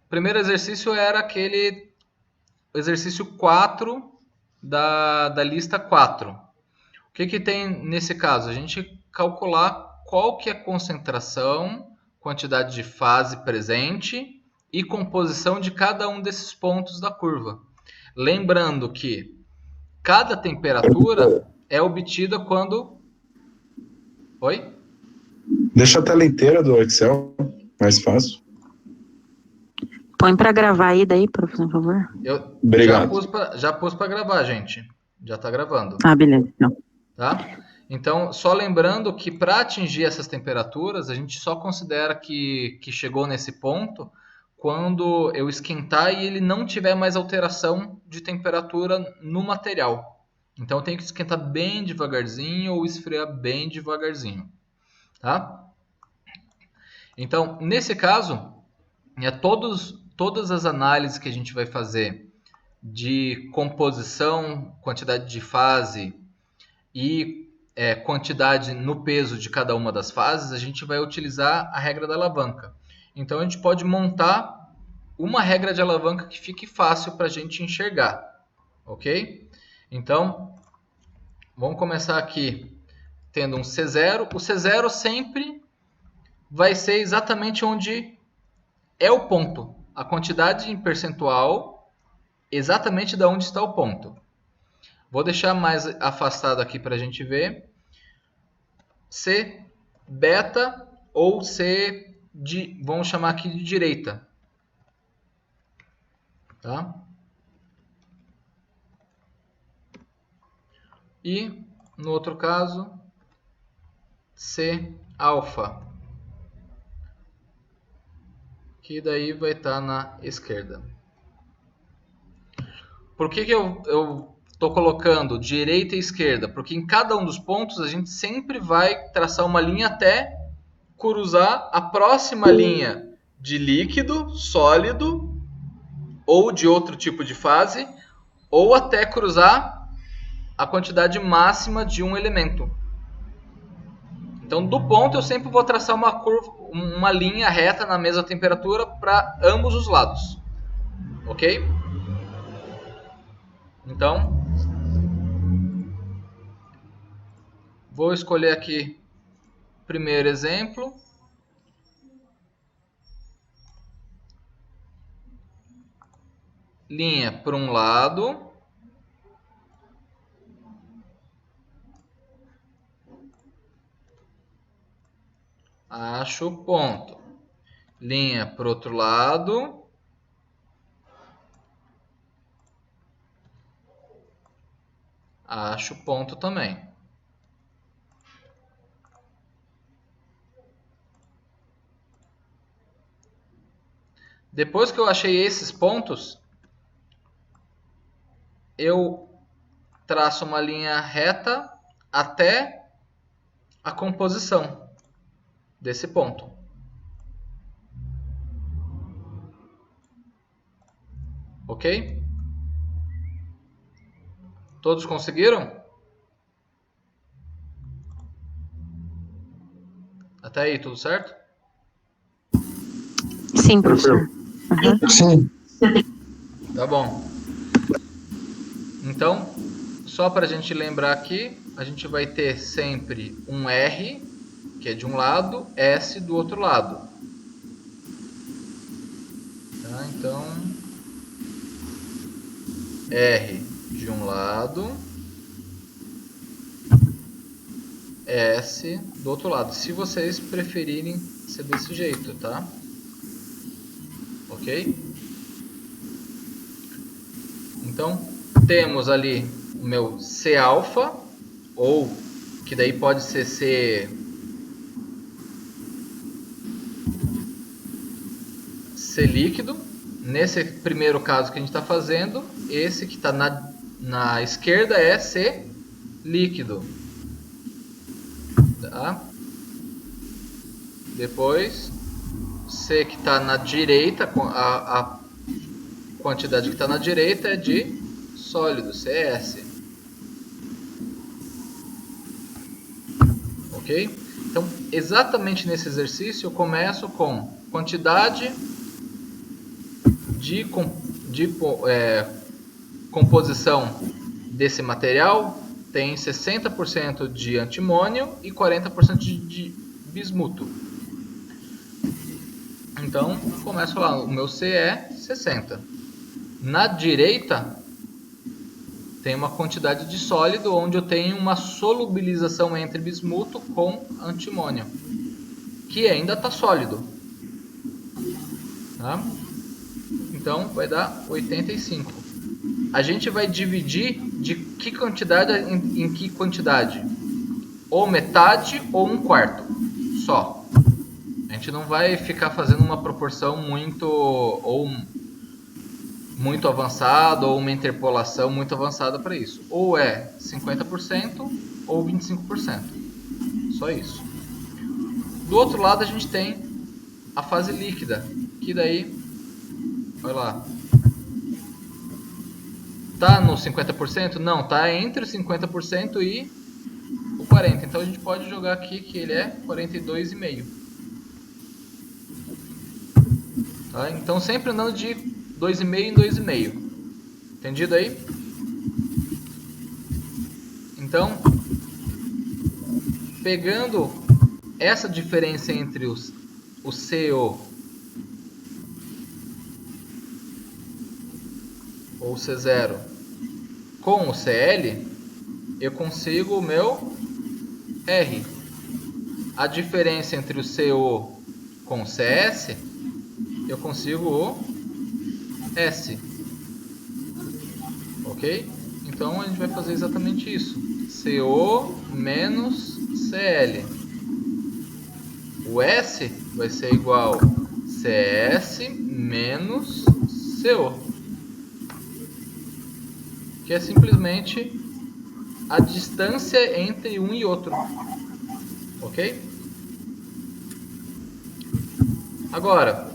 o primeiro exercício era aquele exercício 4 da lista 4. O que tem nesse caso? A gente calcular qual que é a concentração, quantidade de fase presente e composição de cada um desses pontos da curva. Lembrando que cada temperatura é obtida quando... Oi? Deixa a tela inteira do Excel, mais fácil. Põe para gravar aí daí, professor, por favor. Eu Obrigado. já pus para gravar, gente. Já está gravando. Ah, beleza. Então. Tá? Então, só lembrando que para atingir essas temperaturas, a gente só considera que chegou nesse ponto quando eu esquentar e ele não tiver mais alteração de temperatura no material. Então, eu tenho que esquentar bem devagarzinho ou esfriar bem devagarzinho. Tá? Então, nesse caso, todas as análises que a gente vai fazer de composição, quantidade de fase e quantidade no peso de cada uma das fases, a gente vai utilizar a regra da alavanca. Então, a gente pode montar uma regra de alavanca que fique fácil para a gente enxergar. Ok? Então, vamos começar aqui tendo um C0. O C0 sempre vai ser exatamente onde é o ponto. A quantidade em percentual, exatamente de onde está o ponto. Vou deixar mais afastado aqui para a gente ver. C beta ou C vamos chamar aqui de direita. Tá? E no outro caso, C alfa, que daí vai estar na esquerda. Por que eu estou colocando direita e esquerda? Porque em cada um dos pontos a gente sempre vai traçar uma linha até cruzar a próxima linha de líquido, sólido ou de outro tipo de fase, ou até cruzar a quantidade máxima de um elemento. Então, do ponto eu sempre vou traçar uma linha reta na mesma temperatura para ambos os lados. Ok? Então, vou escolher aqui o primeiro exemplo. Linha por um lado. Acho o ponto. Linha para o outro lado. Acho o ponto também. Depois que eu achei esses pontos, eu traço uma linha reta até a composição desse ponto. Ok? Todos conseguiram? Até aí, tudo certo? Sim, professor. Uhum. Sim. Tá bom. Então, só para a gente lembrar aqui, a gente vai ter sempre um R, que é de um lado, S do outro lado. Tá? Então, R de um lado, S do outro lado. Se vocês preferirem ser desse jeito, tá? Ok? Então, temos ali o meu C alfa, ou que daí pode ser C líquido. Nesse primeiro caso que a gente está fazendo, esse que está na esquerda é C líquido. Tá? Depois, C que está na direita, a quantidade que está na direita é de sólido, CS. Ok? Então, exatamente nesse exercício, eu começo com quantidade composição desse material tem 60% de antimônio e 40% de bismuto. Então, começo lá, o meu C é 60. Na direita, tem uma quantidade de sólido, onde eu tenho uma solubilização entre bismuto com antimônio, que ainda está sólido. Tá? Então, vai dar 85. A gente vai dividir de que quantidade em que quantidade? Ou metade ou um quarto, só. A gente não vai ficar fazendo uma proporção muito avançada ou uma interpolação muito avançada para isso. Ou é 50% ou 25%. Só isso. Do outro lado a gente tem a fase líquida, que daí, olha lá, tá no 50%? Não, tá entre o 50% e o 40%. Então a gente pode jogar aqui que ele é 42,5%. Tá? Então sempre andando de 2,5 em 2,5. Entendido aí? Então, pegando essa diferença entre o CO ou C0 com o Cl, eu consigo o meu R. A diferença entre o CO com o CS, eu consigo o S. Ok? Então a gente vai fazer exatamente isso. CO menos Cl. O S vai ser igual a CS menos CO. Que é simplesmente a distância entre um e outro. Ok? Agora,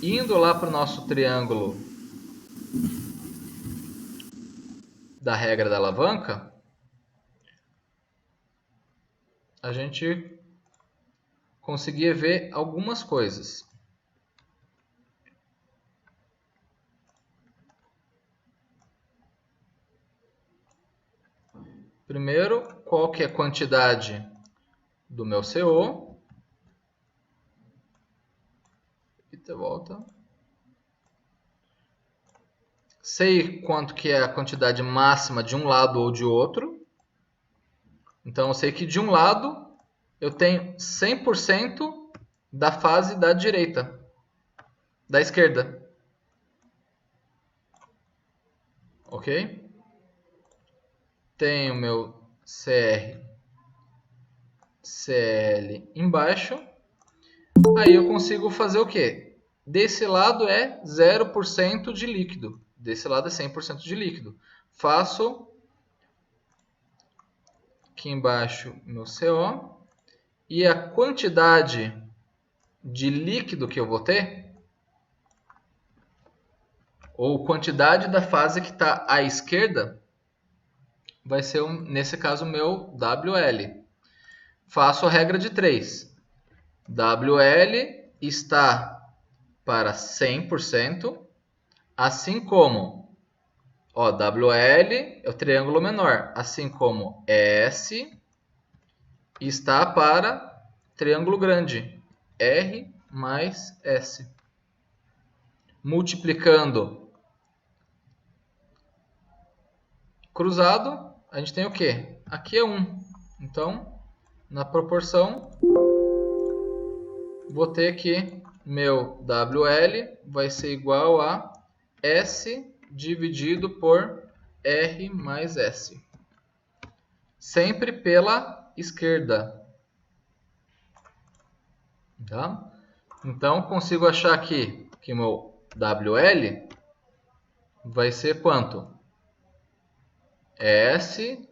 indo lá para o nosso triângulo da regra da alavanca, a gente conseguia ver algumas coisas. Primeiro, qual que é a quantidade do meu CO? E volta. Sei quanto que é a quantidade máxima de um lado ou de outro. Então eu sei que de um lado eu tenho 100% da fase da direita, da esquerda. Ok? Tenho meu CR, CL embaixo. Aí eu consigo fazer o quê? Desse lado é 0% de líquido. Desse lado é 100% de líquido. Faço aqui embaixo meu CO. E a quantidade de líquido que eu vou ter, ou quantidade da fase que está à esquerda, vai ser, nesse caso, o meu WL. Faço a regra de 3. WL está para 100%, assim como WL é o triângulo menor, assim como S está para triângulo grande, R mais S. Multiplicando cruzado, a gente tem o quê? Aqui é 1. Então, na proporção, vou ter que meu WL vai ser igual a S dividido por R mais S. Sempre pela esquerda. Tá? Então, consigo achar aqui que meu WL vai ser quanto? S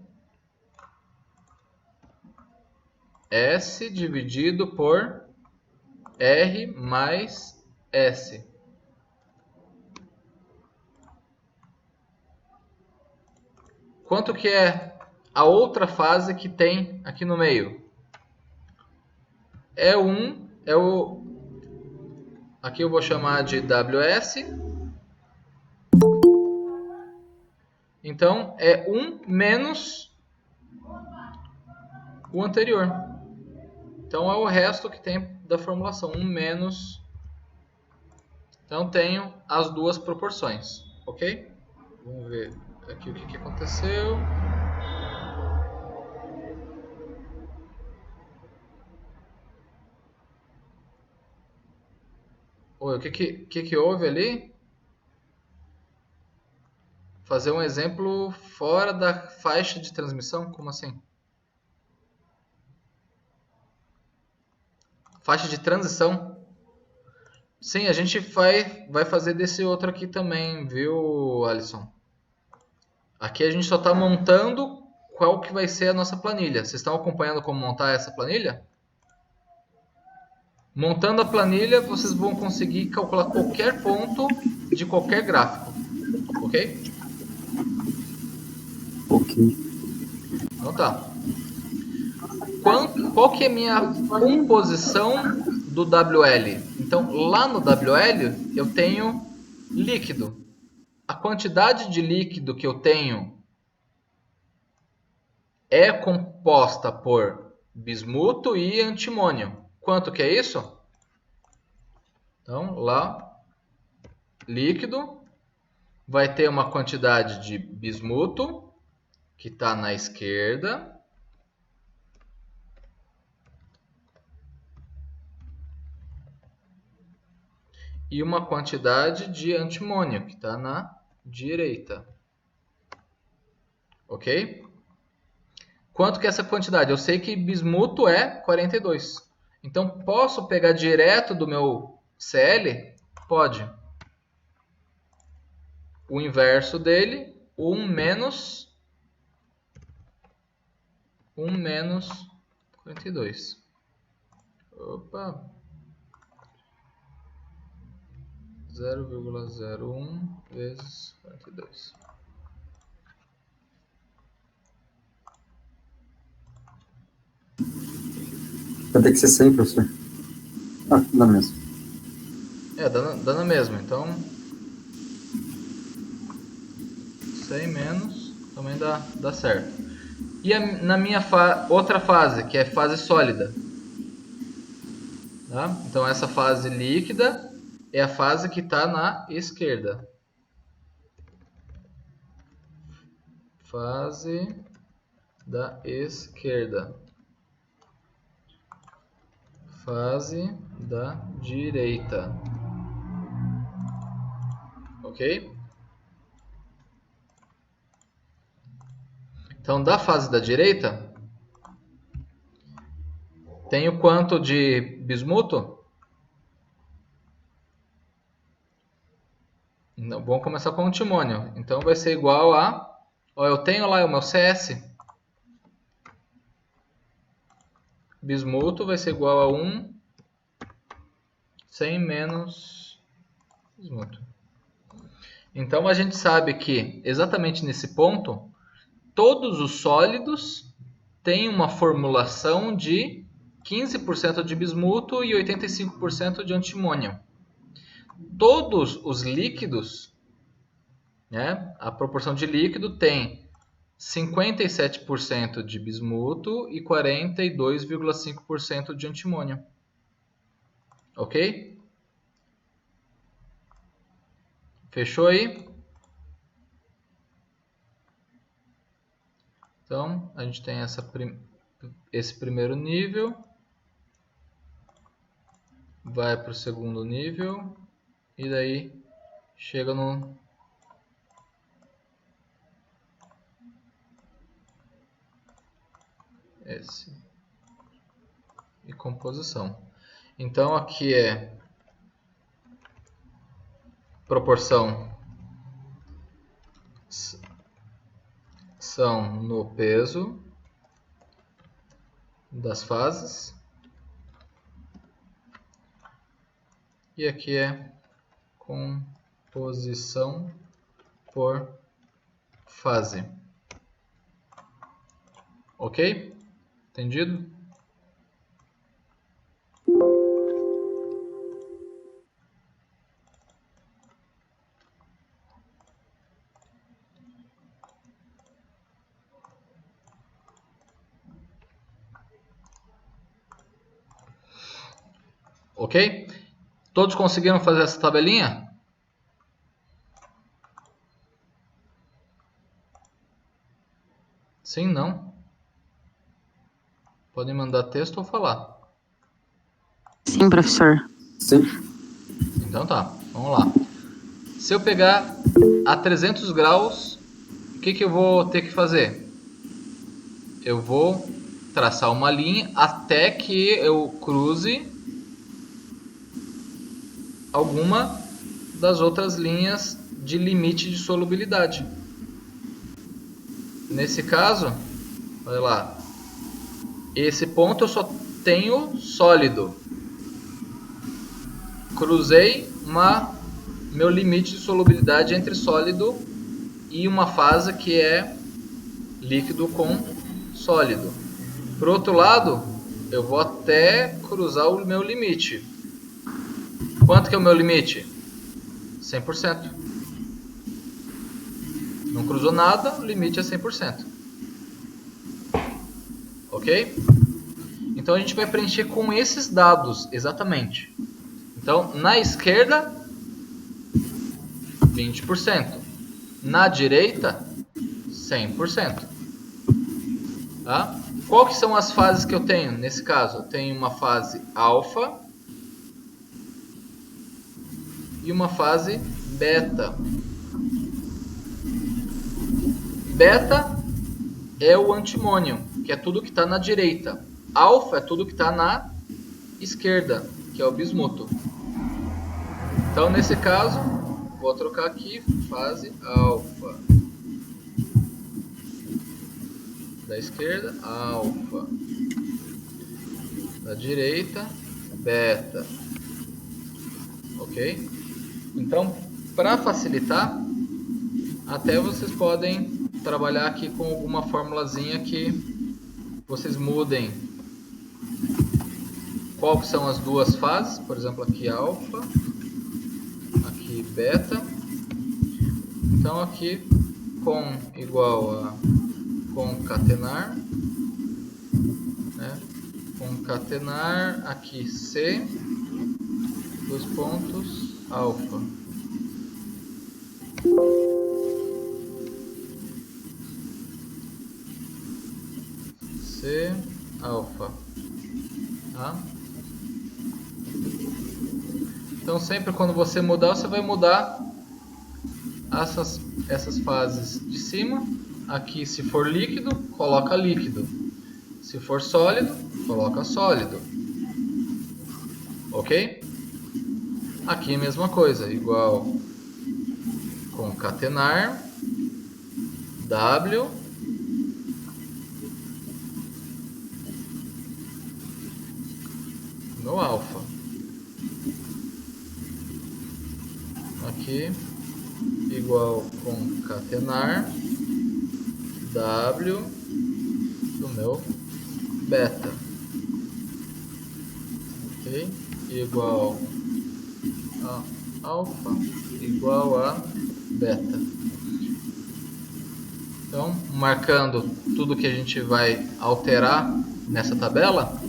dividido por R mais S. Quanto que é a outra fase que tem aqui no meio? Aqui eu vou chamar de WS. Então, é 1 menos o anterior. Então, é o resto que tem da formulação. 1 menos... Então, tenho as duas proporções. Ok? Vamos ver aqui o que aconteceu. Oi, o que houve ali? Fazer um exemplo fora da faixa de transmissão? Como assim? Faixa de transição? Sim, a gente vai fazer desse outro aqui também, viu, Alisson? Aqui a gente só está montando qual que vai ser a nossa planilha. Vocês estão acompanhando como montar essa planilha? Montando a planilha, vocês vão conseguir calcular qualquer ponto de qualquer gráfico. Ok? Ok. Então tá. Qual que é a minha composição do WL? Então, lá no WL, eu tenho líquido. A quantidade de líquido que eu tenho é composta por bismuto e antimônio. Quanto que é isso? Então, lá, líquido vai ter uma quantidade de bismuto, que está na esquerda, e uma quantidade de antimônio, que está na direita. Ok? Quanto que é essa quantidade? Eu sei que bismuto é 42. Então, posso pegar direto do meu CL? Pode. O inverso dele, 1 menos 42. Opa! 0,01 vezes 42. Vai ter que ser 100, professor. Ah, dá mesmo. Dá na mesma. Então, 100 menos também dá certo. E na minha outra fase, que é fase sólida. Tá? Então, essa fase líquida é a fase que está na esquerda. Fase da esquerda. Fase da direita. Ok? Então, da fase da direita, tenho quanto de bismuto? Não, vamos começar com antimônio. Então, vai ser igual a... Ó, eu tenho lá o meu CS. Bismuto vai ser igual a 1 100 menos bismuto. Então, a gente sabe que, exatamente nesse ponto, todos os sólidos têm uma formulação de 15% de bismuto e 85% de antimônio. Todos os líquidos, né, a proporção de líquido tem 57% de bismuto e 42,5% de antimônio. Ok? Fechou aí? Então, a gente tem esse primeiro nível, vai para o segundo nível, e daí chega no esse e composição. Então, aqui é proporção são no peso das fases. E aqui é composição por fase. Ok? Entendido? Ok? Todos conseguiram fazer essa tabelinha? Sim, não? Podem mandar texto ou falar. Sim, professor. Sim. Então tá, vamos lá. Se eu pegar a 300 graus, o que eu vou ter que fazer? Eu vou traçar uma linha até que eu cruze alguma das outras linhas de limite de solubilidade. Nesse caso, olha lá, esse ponto eu só tenho sólido. Cruzei meu limite de solubilidade entre sólido e uma fase que é líquido com sólido. Por outro lado, eu vou até cruzar o meu limite. Quanto que é o meu limite? 100%. Não cruzou nada, o limite é 100%. Ok? Então a gente vai preencher com esses dados, exatamente. Então, na esquerda, 20%. Na direita, 100%. Tá? Qual que são as fases que eu tenho? Nesse caso, eu tenho uma fase alfa e uma fase beta. Beta é o antimônio, que é tudo que está na direita. Alfa é tudo que está na esquerda, que é o bismuto. Então, nesse caso, vou trocar aqui fase alfa. Da esquerda, alfa. Da direita, beta. Ok? Então, para facilitar, até vocês podem trabalhar aqui com alguma formulazinha que vocês mudem qual que são as duas fases. Por exemplo, aqui alfa, aqui beta. Então, aqui com igual a concatenar, né? Concatenar aqui C, dois pontos, alfa. C, alfa. Tá? Então sempre quando você mudar, você vai mudar essas fases de cima. Aqui, se for líquido, coloca líquido. Se for sólido, coloca sólido. Ok? Aqui a mesma coisa, igual concatenar W no alfa. Aqui igual concatenar W do meu beta. Ok? Igual a alfa igual a beta. Então, marcando tudo que a gente vai alterar nessa tabela.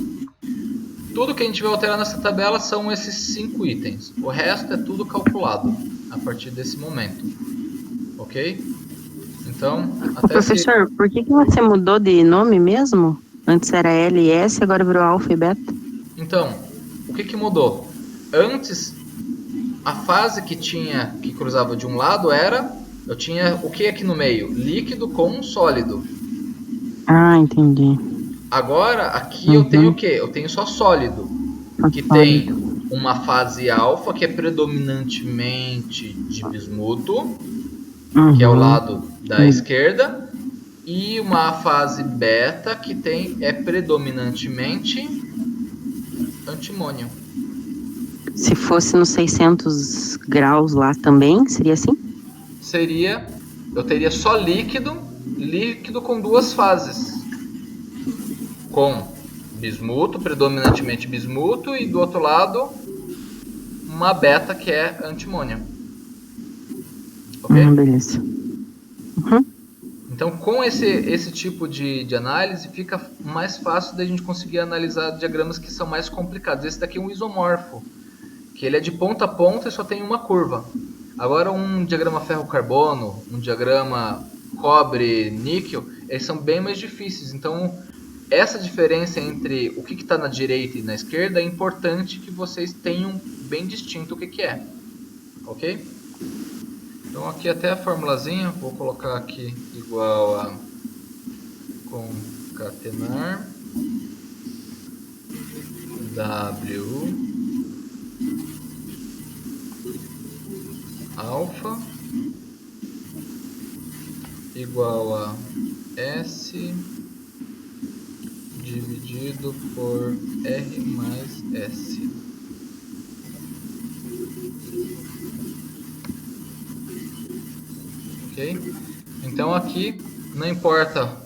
Tudo que a gente vai alterar nessa tabela são esses 5 itens. O resto é tudo calculado a partir desse momento. Ok? Então, até Professor, por que você mudou de nome mesmo? Antes era L e S, agora virou alfa e beta? Então, o que mudou? Antes, a fase que cruzava de um lado eu tinha o que aqui no meio? Líquido com sólido. Ah, entendi. Agora, aqui eu tenho o que? Eu tenho só sólido. Que tem uma fase alfa, que é predominantemente de bismuto, que é o lado da esquerda, e uma fase beta, que é predominantemente antimônio. Se fosse nos 600 graus lá também, seria assim? Seria, eu teria só líquido com duas fases. Com bismuto, predominantemente bismuto, e do outro lado uma beta que é antimônio. Ok? Beleza. Então, com esse tipo de análise, fica mais fácil da gente conseguir analisar diagramas que são mais complicados. Esse daqui é um isomorfo, que ele é de ponta a ponta e só tem uma curva. Agora, um diagrama ferro-carbono, um diagrama cobre-níquel, eles são bem mais difíceis. Então, essa diferença entre o que está na direita e na esquerda é importante que vocês tenham bem distinto o que é. Ok? Então aqui até a formulazinha, vou colocar aqui igual a concatenar W alfa igual a S dividido por R mais S. Ok? Então aqui, não importa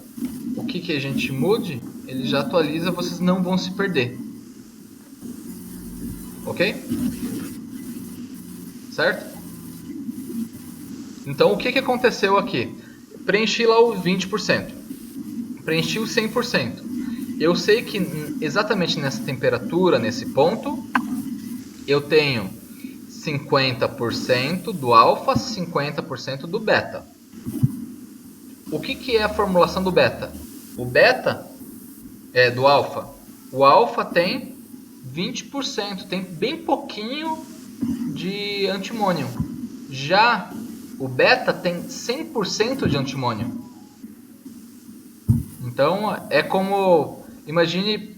o que a gente mude, ele já atualiza, vocês não vão se perder. Ok? Certo? Então o que aconteceu aqui? Preenchi lá o 20%. Preenchi o 100%. Eu sei que exatamente nessa temperatura, nesse ponto, eu tenho 50% do alfa, 50% do beta. O que é a formulação do beta? O beta é do alfa. O alfa tem 20%, tem bem pouquinho de antimônio. Já o beta tem 100% de antimônio. Então é como, imagine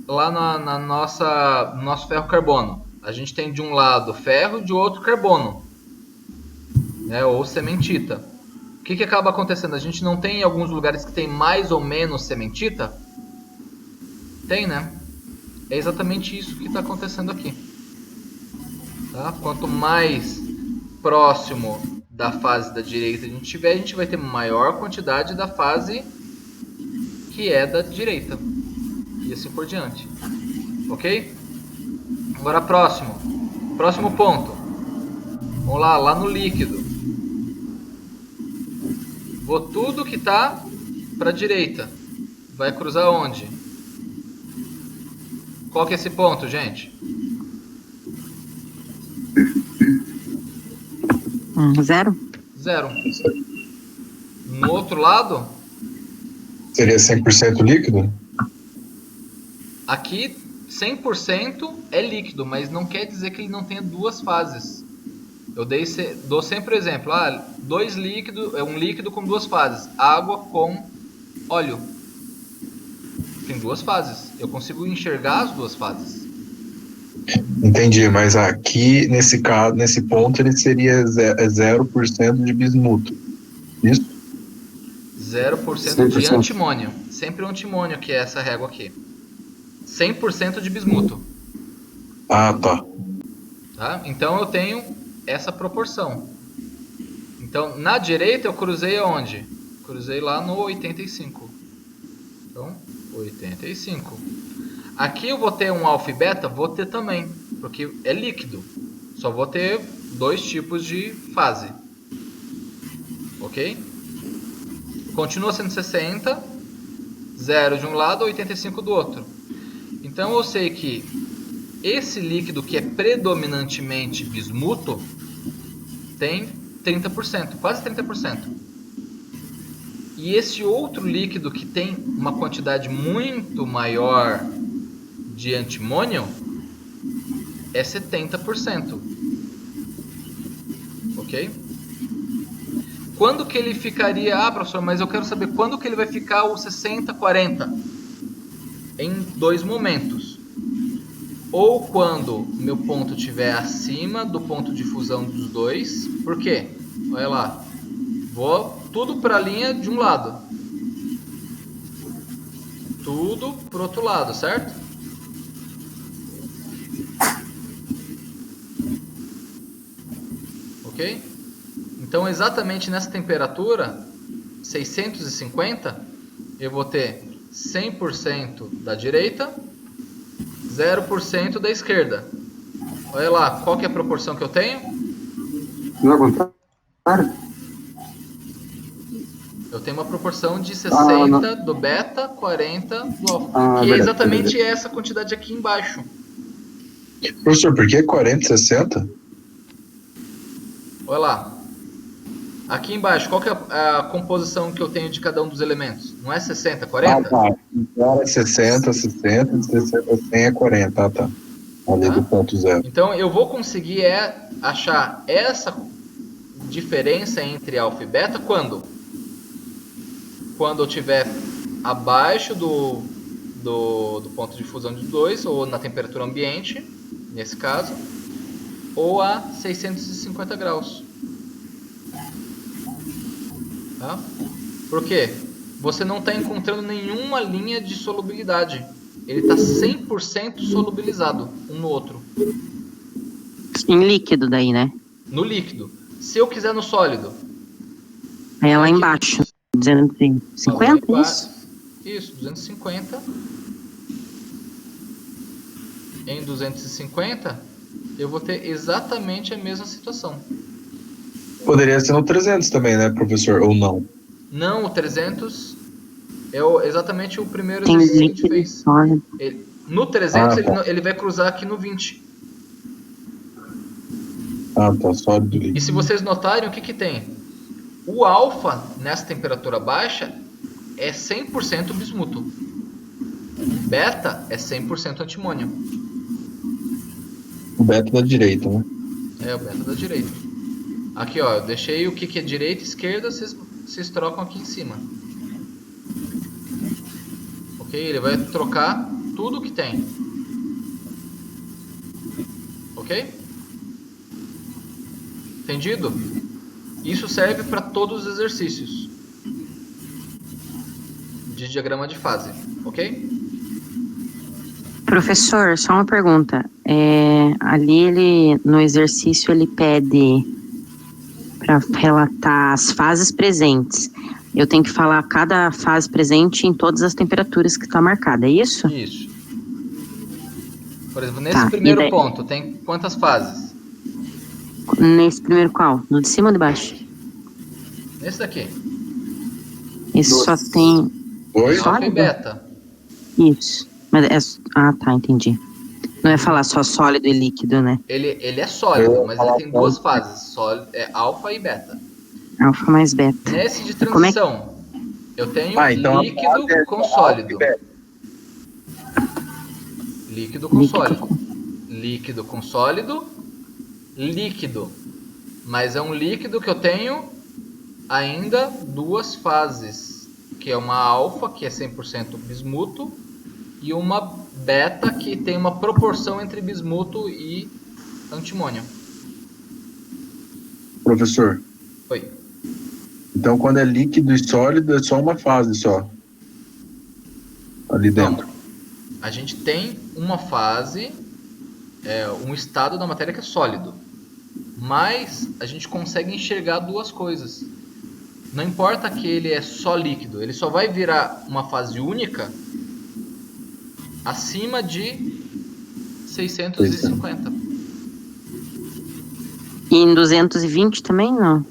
lá no nosso ferro-carbono. A gente tem de um lado ferro e de outro carbono, né, ou cementita. O que acaba acontecendo? A gente não tem em alguns lugares que tem mais ou menos cementita? Tem, né? É exatamente isso que está acontecendo aqui. Tá? Quanto mais próximo da fase da direita a gente tiver, a gente vai ter maior quantidade da fase que é da direita. E assim por diante. Ok? Agora próximo ponto. Vamos lá no líquido. Vou tudo que está para a direita. Vai cruzar onde? Qual que é esse ponto, gente? 0. 0. No outro lado? Seria 100% líquido? Aqui 100% é líquido, mas não quer dizer que ele não tenha duas fases. Eu dou sempre o exemplo. Um líquido com duas fases. Água com óleo. Tem duas fases. Eu consigo enxergar as duas fases. Entendi, mas aqui, nesse caso, nesse ponto, ele seria 0% de bismuto. Isso? 0% de antimônio. Sempre o antimônio que é essa régua aqui. 100% de bismuto. Ah, tá. Tá? Então eu tenho essa proporção. Então na direita eu cruzei aonde? Cruzei lá no 85. Então 85. Aqui eu vou ter um alfa e beta? Vou ter também, porque é líquido. Só vou ter dois tipos de fase. Ok? Continua sendo 60, 0 de um lado, 85 do outro. Então eu sei que esse líquido que é predominantemente bismuto tem 30%, quase 30%. E esse outro líquido que tem uma quantidade muito maior de antimônio é 70%. Ok? Quando que ele ficaria... Ah, professor, mas eu quero saber quando que ele vai ficar o 60-40? Em dois momentos. Ou quando meu ponto estiver acima do ponto de fusão dos dois. Por quê? Olha lá. Vou tudo para a linha de um lado. Tudo para o outro lado, certo? Ok? Então, exatamente nessa temperatura, 650, eu vou ter 100% da direita, 0% da esquerda. Olha lá, qual que é a proporção que eu tenho? Não é contrário? Eu tenho uma proporção de 60 do beta, 40 do alfa. Que é exatamente essa quantidade aqui embaixo. Professor, por que 40 e 60? Olha lá. Aqui embaixo, qual que é a composição que eu tenho de cada um dos elementos? Não é 60, 40? Tá. Então é 60, 60, 60, 100 é 40. Tá. Ali do ponto zero. Então eu vou conseguir achar essa diferença entre alfa e beta quando? Quando eu estiver abaixo do ponto de fusão de 2, ou na temperatura ambiente, nesse caso, ou a 650 graus. Tá? Por quê? Você não está encontrando nenhuma linha de solubilidade. Ele está 100% solubilizado um no outro. Em líquido daí, né? No líquido. Se eu quiser no sólido. Aí é lá embaixo, 250, é isso? Isso, 250. Em 250, eu vou ter exatamente a mesma situação. Poderia ser no 300 também, né, professor? Ou não? Não, o 300 é exatamente o primeiro Tem exercício que a gente líquido e fez. sólido. No 300, ele vai cruzar aqui no 20. Ah, tá, sólido líquido. E se vocês notarem, o que que tem? O alfa, nessa temperatura baixa, é 100% bismuto. Beta é 100% antimônio. O beta da direita, né? É, o beta da direita. Aqui, ó, eu deixei o que é direita e esquerda, vocês trocam aqui em cima. Ok? Ele vai trocar tudo que tem. Ok? Entendido? Isso serve para todos os exercícios de diagrama de fase. Ok? Professor, só uma pergunta. Ali no exercício ele pede para relatar as fases presentes. Eu tenho que falar cada fase presente em todas as temperaturas que está marcada, é isso? Isso. Por exemplo, nesse primeiro ponto, tem quantas fases? Nesse primeiro qual? No de cima ou de baixo? Nesse daqui. Esse só tem... Alfa e beta. Isso. Mas tá, entendi. Não é falar só sólido e líquido, né? Ele é sólido, mas ele tem duas fases. Sólido, é alfa e beta. Alfa mais beta. Nesse de transição, eu tenho então líquido com sólido. Líquido com sólido. Líquido com sólido. Líquido. Mas é um líquido que eu tenho ainda duas fases. Que é uma alfa, que é 100% bismuto. E uma beta, que tem uma proporção entre bismuto e antimônio. Professor. Oi. Então, quando é líquido e sólido, é só uma fase só. Ali dentro. Não. A gente tem uma fase, um estado da matéria que é sólido. Mas a gente consegue enxergar duas coisas. Não importa que ele é só líquido, ele só vai virar uma fase única acima de 650. E em 220 também, não?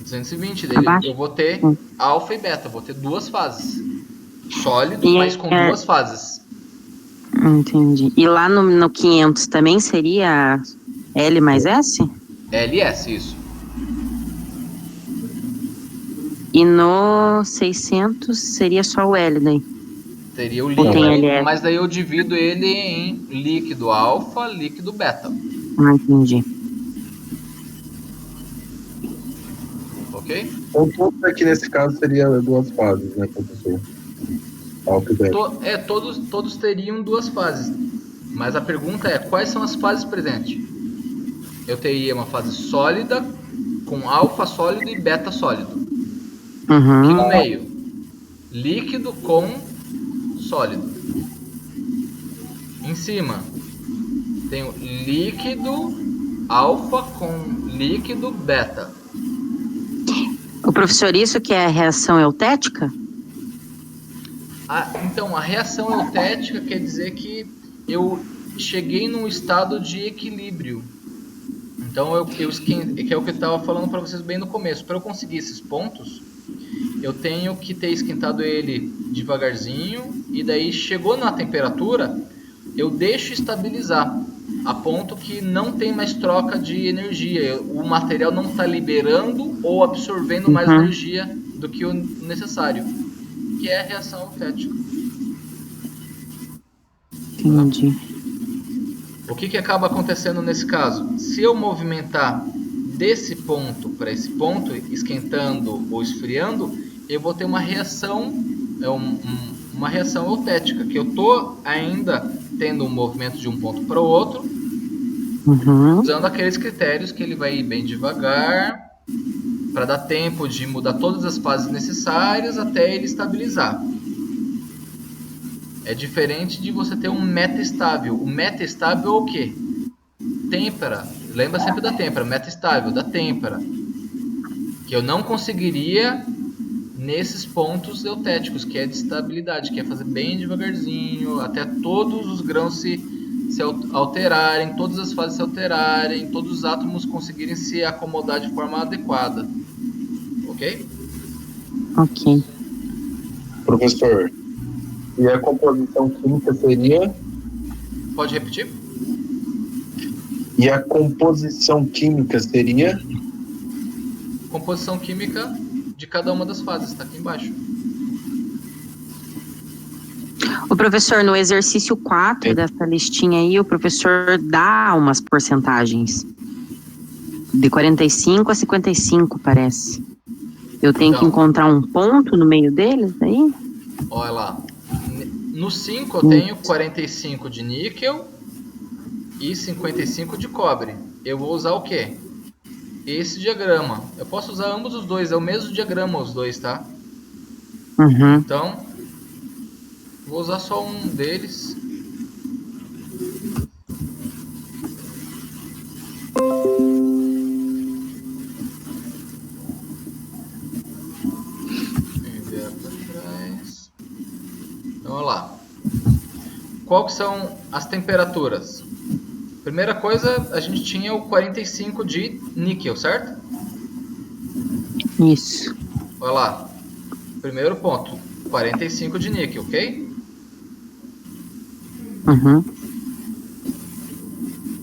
220 dele, eu vou ter alfa e beta, vou ter duas fases. Sólido, mas com duas fases. Entendi. E lá no 500 também seria L mais S? LS, isso. E no 600 seria só o L daí? Seria o líquido, mas daí eu divido ele em líquido alfa, líquido beta. Ah, entendi. Ok? Então, tudo aqui nesse caso seria duas fases, né, professor? Alfa e beta. Todos teriam duas fases. Mas a pergunta é, quais são as fases presentes? Eu teria uma fase sólida, com alfa sólido e beta sólido. Uhum. E no meio, líquido com sólido. Em cima, tenho líquido alfa com líquido beta. O professor, isso que é a reação eutética? Então, a reação eutética quer dizer que eu cheguei num estado de equilíbrio. Então, que é o que eu estava falando para vocês bem no começo. Para eu conseguir esses pontos, eu tenho que ter esquentado ele devagarzinho, e daí chegou na temperatura, eu deixo estabilizar, a ponto que não tem mais troca de energia, o material não está liberando ou absorvendo mais energia do que o necessário, que é a reação alfética. Entendi. O que acaba acontecendo nesse caso? Se eu movimentar desse ponto para esse ponto, esquentando ou esfriando, eu vou ter uma reação, uma reação alfética, que eu estou ainda tendo um movimento de um ponto para o outro, usando aqueles critérios que ele vai ir bem devagar, para dar tempo de mudar todas as fases necessárias até ele estabilizar. É diferente de você ter um meta-estável. O meta-estável é o quê? Têmpera. Lembra sempre da têmpera. Meta-estável, da têmpera. Que eu não conseguiria nesses pontos eutéticos, que é de estabilidade, que é fazer bem devagarzinho, até todos os grãos se alterarem, todas as fases se alterarem, todos os átomos conseguirem se acomodar de forma adequada. Ok? Ok. Professor, e a composição química seria? Pode repetir? E a composição química seria? Composição química de cada uma das fases, está aqui embaixo. O professor, no exercício 4 dessa listinha aí, o professor dá umas porcentagens. De 45 a 55, parece. Eu tenho que encontrar um ponto no meio deles aí? Olha lá. No 5 eu tenho 45 de níquel e 55 de cobre. Eu vou usar o quê? Esse diagrama. Eu posso usar ambos os dois, é o mesmo diagrama os dois, tá? Então, vou usar só um deles. Enviar para trás. Então, olha lá. Qual que são as temperaturas? Primeira coisa, a gente tinha o 45 de níquel, certo? Isso. Olha lá. Primeiro ponto, 45 de níquel, ok?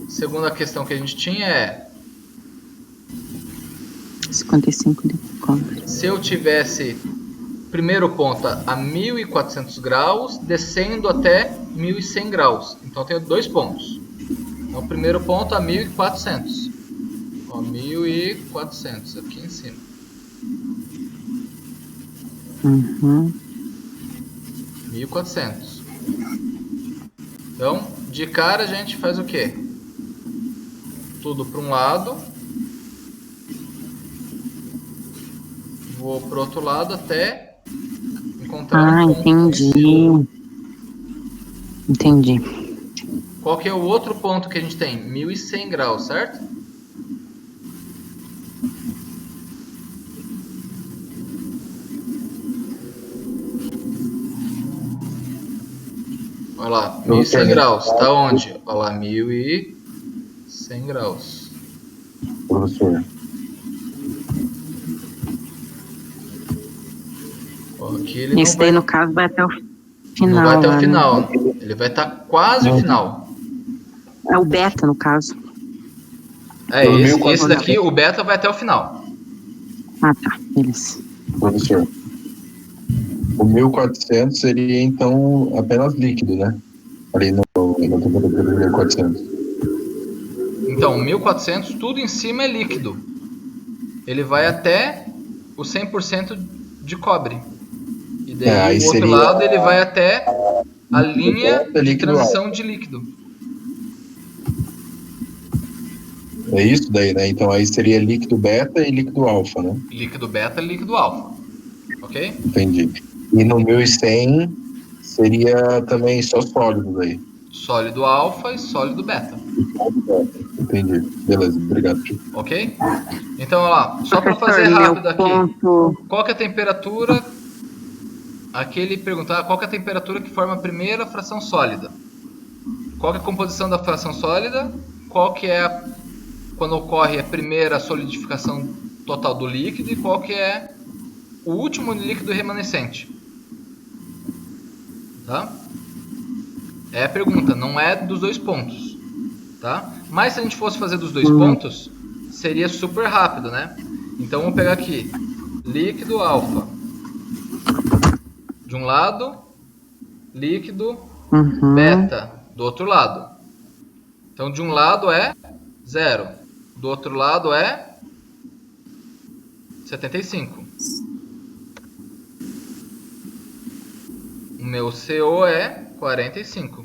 Segunda questão que a gente tinha é... 55 de cobre. Se eu tivesse... Primeiro ponto, a 1400 graus, descendo até 1100 graus. Então, eu tenho dois pontos. Então, o primeiro ponto a 1400. Ó, 1400 aqui em cima. 1400. Então, de cara a gente faz o quê? Tudo para um lado. Vou para o outro lado até encontrar um ponto. Entendi. Qual que é o outro ponto que a gente tem? 1100 graus, certo? Olha lá, 1100 graus. Está onde? Olha lá, 1100 graus. Professor. Aqui ele esse daí, no caso, vai até o final. Não vai até o final. Né? Ele vai estar quase no final. É o beta, no caso. É, esse daqui, o beta, vai até o final. Ah, tá. Beleza. Professor, o 1400 seria, então, apenas líquido, né? Ali na temperatura de 1400. Então, 1400, tudo em cima é líquido. Ele vai até o 100% de cobre. E daí, o outro lado, ele vai até a linha de transição de líquido. É isso daí, né? Então, aí seria líquido beta e líquido alfa, né? Líquido beta e líquido alfa. Ok? Entendi. E no 1100 seria também só sólido daí. Sólido alfa e sólido beta. Entendi. Beleza, obrigado. Ok? Então, olha lá, só para fazer rápido aqui. Qual que é a temperatura? Aqui ele pergunta qual que é a temperatura que forma a primeira fração sólida. Qual que é a composição da fração sólida? Qual que é quando ocorre a primeira solidificação total do líquido? E qual que é o último líquido remanescente. Tá? É a pergunta, não é dos 2 pontos. Tá? Mas se a gente fosse fazer dos 2 pontos, seria super rápido, né? Então vamos pegar aqui, líquido alfa. De um lado, líquido beta do outro lado. Então de um lado é 0, do outro lado é 75. O meu CO é 45.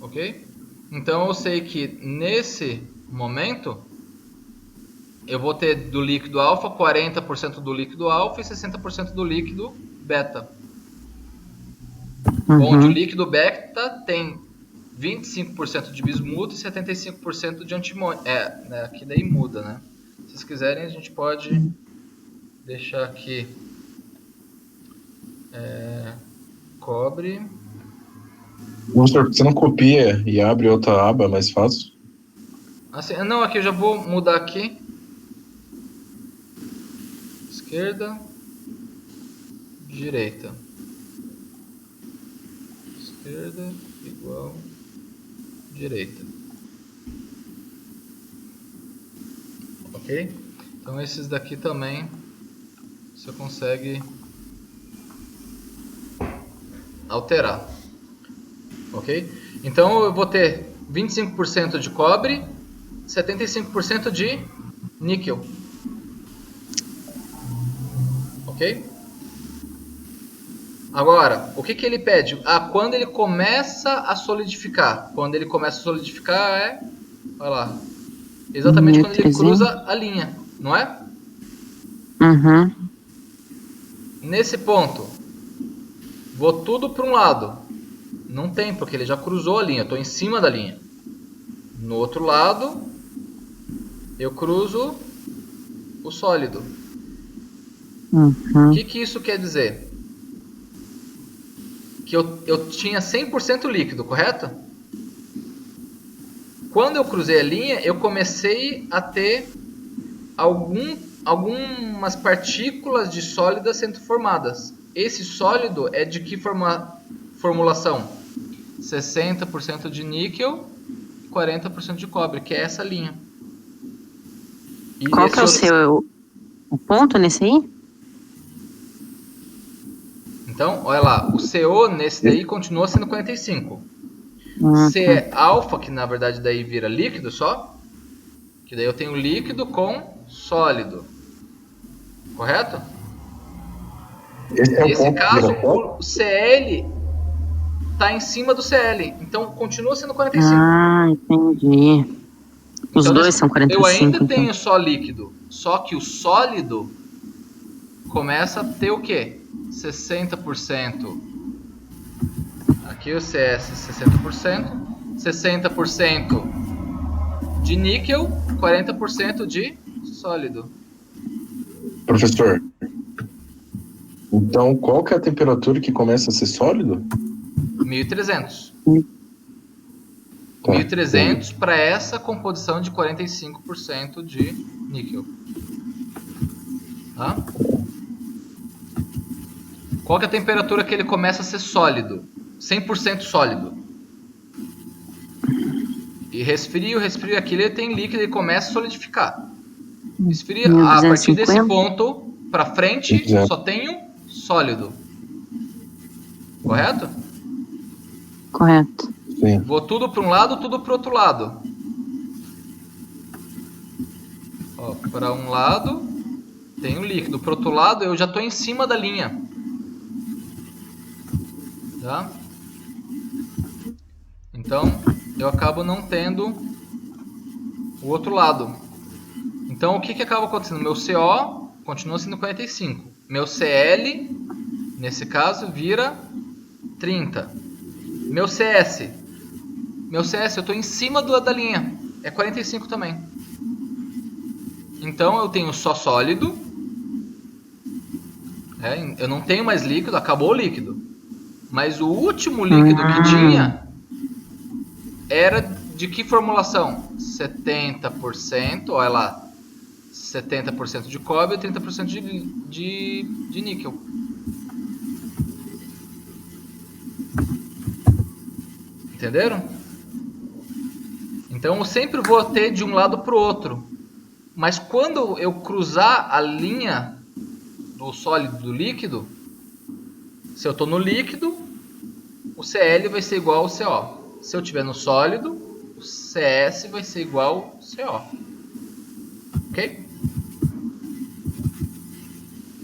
Ok? Então eu sei que nesse momento eu vou ter do líquido alfa 40% do líquido alfa e 60% do líquido beta. Onde o líquido beta tem 25% de bismuto e 75% de antimônio. Né, aqui daí muda, né? Se vocês quiserem, a gente pode deixar aqui cobre. Professor, você não copia e abre outra aba, é mais fácil? Assim, não, aqui eu já vou mudar aqui. Esquerda, direita. Esquerda igual direita. Ok? Então esses daqui também você consegue alterar. Ok? Então eu vou ter 25% de cobre, 75% de níquel. Ok? Agora, o que ele pede? Quando ele começa a solidificar. Quando ele começa a solidificar olha lá, exatamente quando ele cruza a linha, não é? Uhum. Nesse ponto, vou tudo para um lado. Não tem, porque ele já cruzou a linha, eu estou em cima da linha. No outro lado, eu cruzo o sólido. O que isso quer dizer? Que eu tinha 100% líquido, correto? Quando eu cruzei a linha, eu comecei a ter algumas partículas de sólidas sendo formadas. Esse sólido é de que formulação? 60% de níquel e 40% de cobre, que é essa linha. E qual que é o ponto nesse aí? Então, olha lá, o CO nesse daí continua sendo 45. C é alfa, que na verdade daí vira líquido só, que daí eu tenho líquido com sólido. Correto? Nesse caso, o Cl está em cima do Cl, então continua sendo 45. Entendi. Os então, dois são 45. Eu ainda tenho só líquido, só que o sólido começa a ter o quê? 60%. Aqui o CS 60%, 60% de níquel, 40% de sólido. Professor, então qual que é a temperatura que começa a ser sólido? 1300. Tá. 1300 para essa composição de 45% de níquel. Tá? Qual que é a temperatura que ele começa a ser sólido? 100% sólido. E resfria, aquilo ele tem líquido e começa a solidificar. Esfria, a partir desse ponto para frente, só tenho sólido. Correto? Correto. Sim. Vou tudo para um lado, tudo para o outro lado. Para um lado, tenho líquido. Para o outro lado, eu já estou em cima da linha. Tá? Então, eu acabo não tendo o outro lado. Então, o que acaba acontecendo? Meu CO continua sendo 45. Meu Cl, nesse caso, vira 30. Meu CS, eu estou em cima da linha. É 45 também. Então, eu tenho só sólido. Eu não tenho mais líquido, acabou o líquido. Mas o último líquido que tinha era de que formulação? 70%, olha lá. 70% de cobre e 30% de níquel. Entenderam? Então eu sempre vou ter de um lado para o outro. Mas quando eu cruzar a linha do sólido e do líquido, se eu estou no líquido, o Cl vai ser igual ao CO. Se eu estiver no sólido, o CS vai ser igual ao CO. Ok?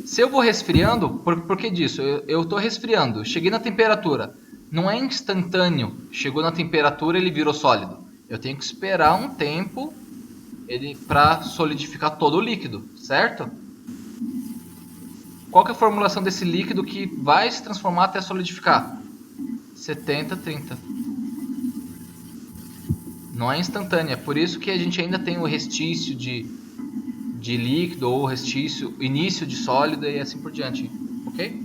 Se eu vou resfriando, por que disso? Eu estou resfriando, cheguei na temperatura. Não é instantâneo, chegou na temperatura ele virou sólido. Eu tenho que esperar um tempo para solidificar todo o líquido, certo? Qual que é a formulação desse líquido que vai se transformar até solidificar? 70-30. Não é instantânea, por isso que a gente ainda tem o restício de líquido ou restício, início de sólido e assim por diante, ok?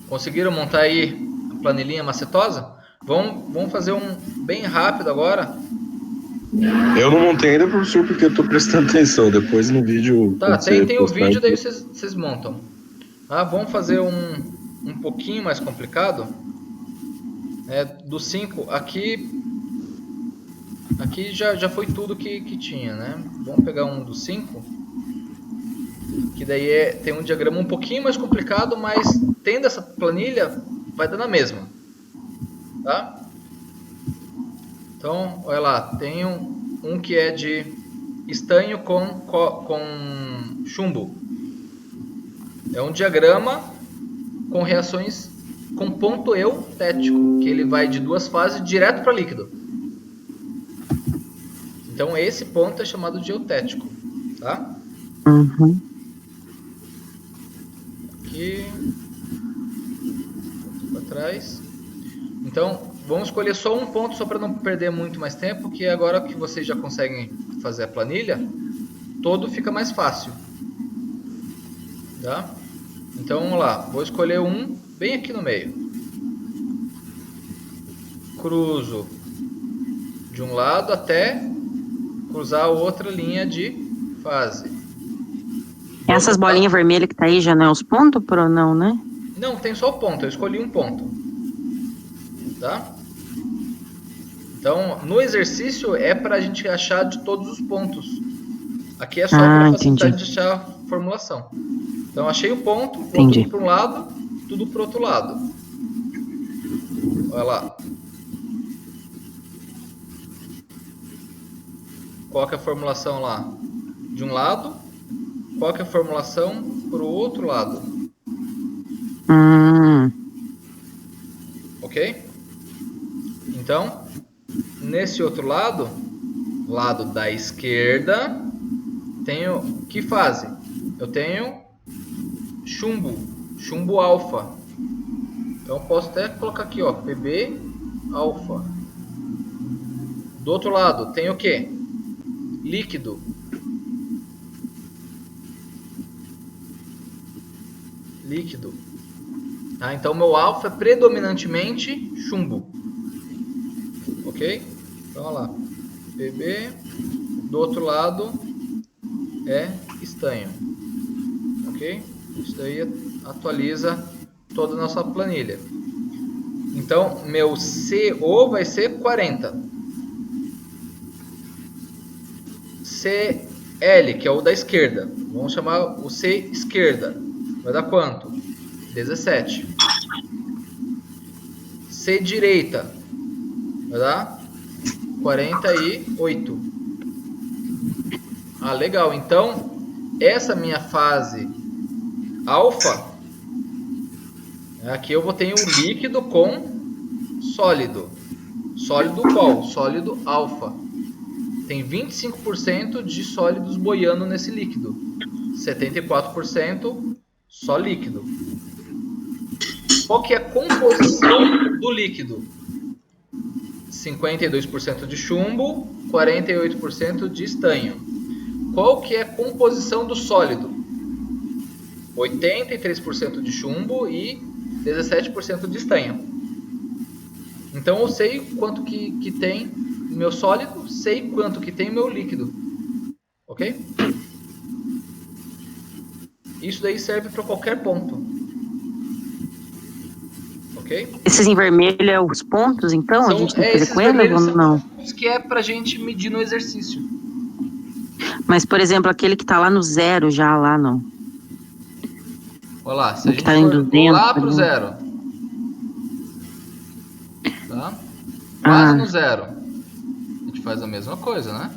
Conseguiram montar aí a planilhinha macetosa? Vamos fazer um bem rápido agora. Eu não montei ainda, professor, porque eu estou prestando atenção. Depois no vídeo... Tá, tem o vídeo, daí vocês montam. Ah, vamos fazer um pouquinho mais complicado. Do 5, aqui já foi tudo que tinha, né? Vamos pegar um do 5. Que daí tem um diagrama um pouquinho mais complicado, mas tendo essa planilha, vai dar na mesma. Tá? Então, olha lá, tem um que é de estanho com chumbo. É um diagrama com reações com ponto eutético, que ele vai de duas fases direto para líquido. Então, esse ponto é chamado de eutético. Tá? Uhum. Aqui para trás. Então, vamos escolher só um ponto só para não perder muito mais tempo, que agora que vocês já conseguem fazer a planilha, todo fica mais fácil. Tá? Então, vamos lá. Vou escolher um bem aqui no meio. Cruzo de um lado até cruzar a outra linha de fase. Essas bolinhas vermelhas que tá aí já não é os pontos, ou não, né? Não, tem só o ponto. Eu escolhi um ponto. Tá? Então, no exercício é para a gente achar de todos os pontos. Aqui é só para facilitar de achar a formulação. Então, achei o ponto, vou tudo para um lado, tudo para o outro lado. Olha lá. Qual que é a formulação lá? De um lado. Qual que é a formulação para o outro lado? Ok? Então, nesse outro lado, lado da esquerda, tenho que fase? Eu tenho chumbo alfa. Então, posso até colocar aqui, ó, Pb alfa. Do outro lado, tenho o quê? Líquido. Ah, então, meu alfa é predominantemente chumbo. Ok? Então, olha lá. Pb. Do outro lado é estanho. Ok? Isso daí atualiza toda a nossa planilha. Então, meu CO vai ser 40. CL, que é o da esquerda. Vamos chamar o C esquerda. Vai dar quanto? 17. C direita. Vai dar 48. Ah, legal. Então, essa minha fase alfa, aqui eu vou ter um líquido com sólido. Sólido qual? Sólido alfa. Tem 25% de sólidos boiando nesse líquido. 74% só líquido. Qual que é a composição do líquido? 52% de chumbo, 48% de estanho. Qual que é a composição do sólido? 83% de chumbo e 17% de estanho. Então eu sei quanto que tem no meu sólido, sei quanto que tem o meu líquido. Ok? Isso daí serve para qualquer ponto. Ok? Esses em vermelho é os pontos, então? A gente tem que fazer esses com eles vermelhos ou são não? pontos que é pra gente medir no exercício. Mas, por exemplo, aquele que tá lá no zero já, lá não. Olha lá, se O a que gente tá em for 200, lá pro ali. zero, tá? Quase no zero. A gente faz a mesma coisa, né?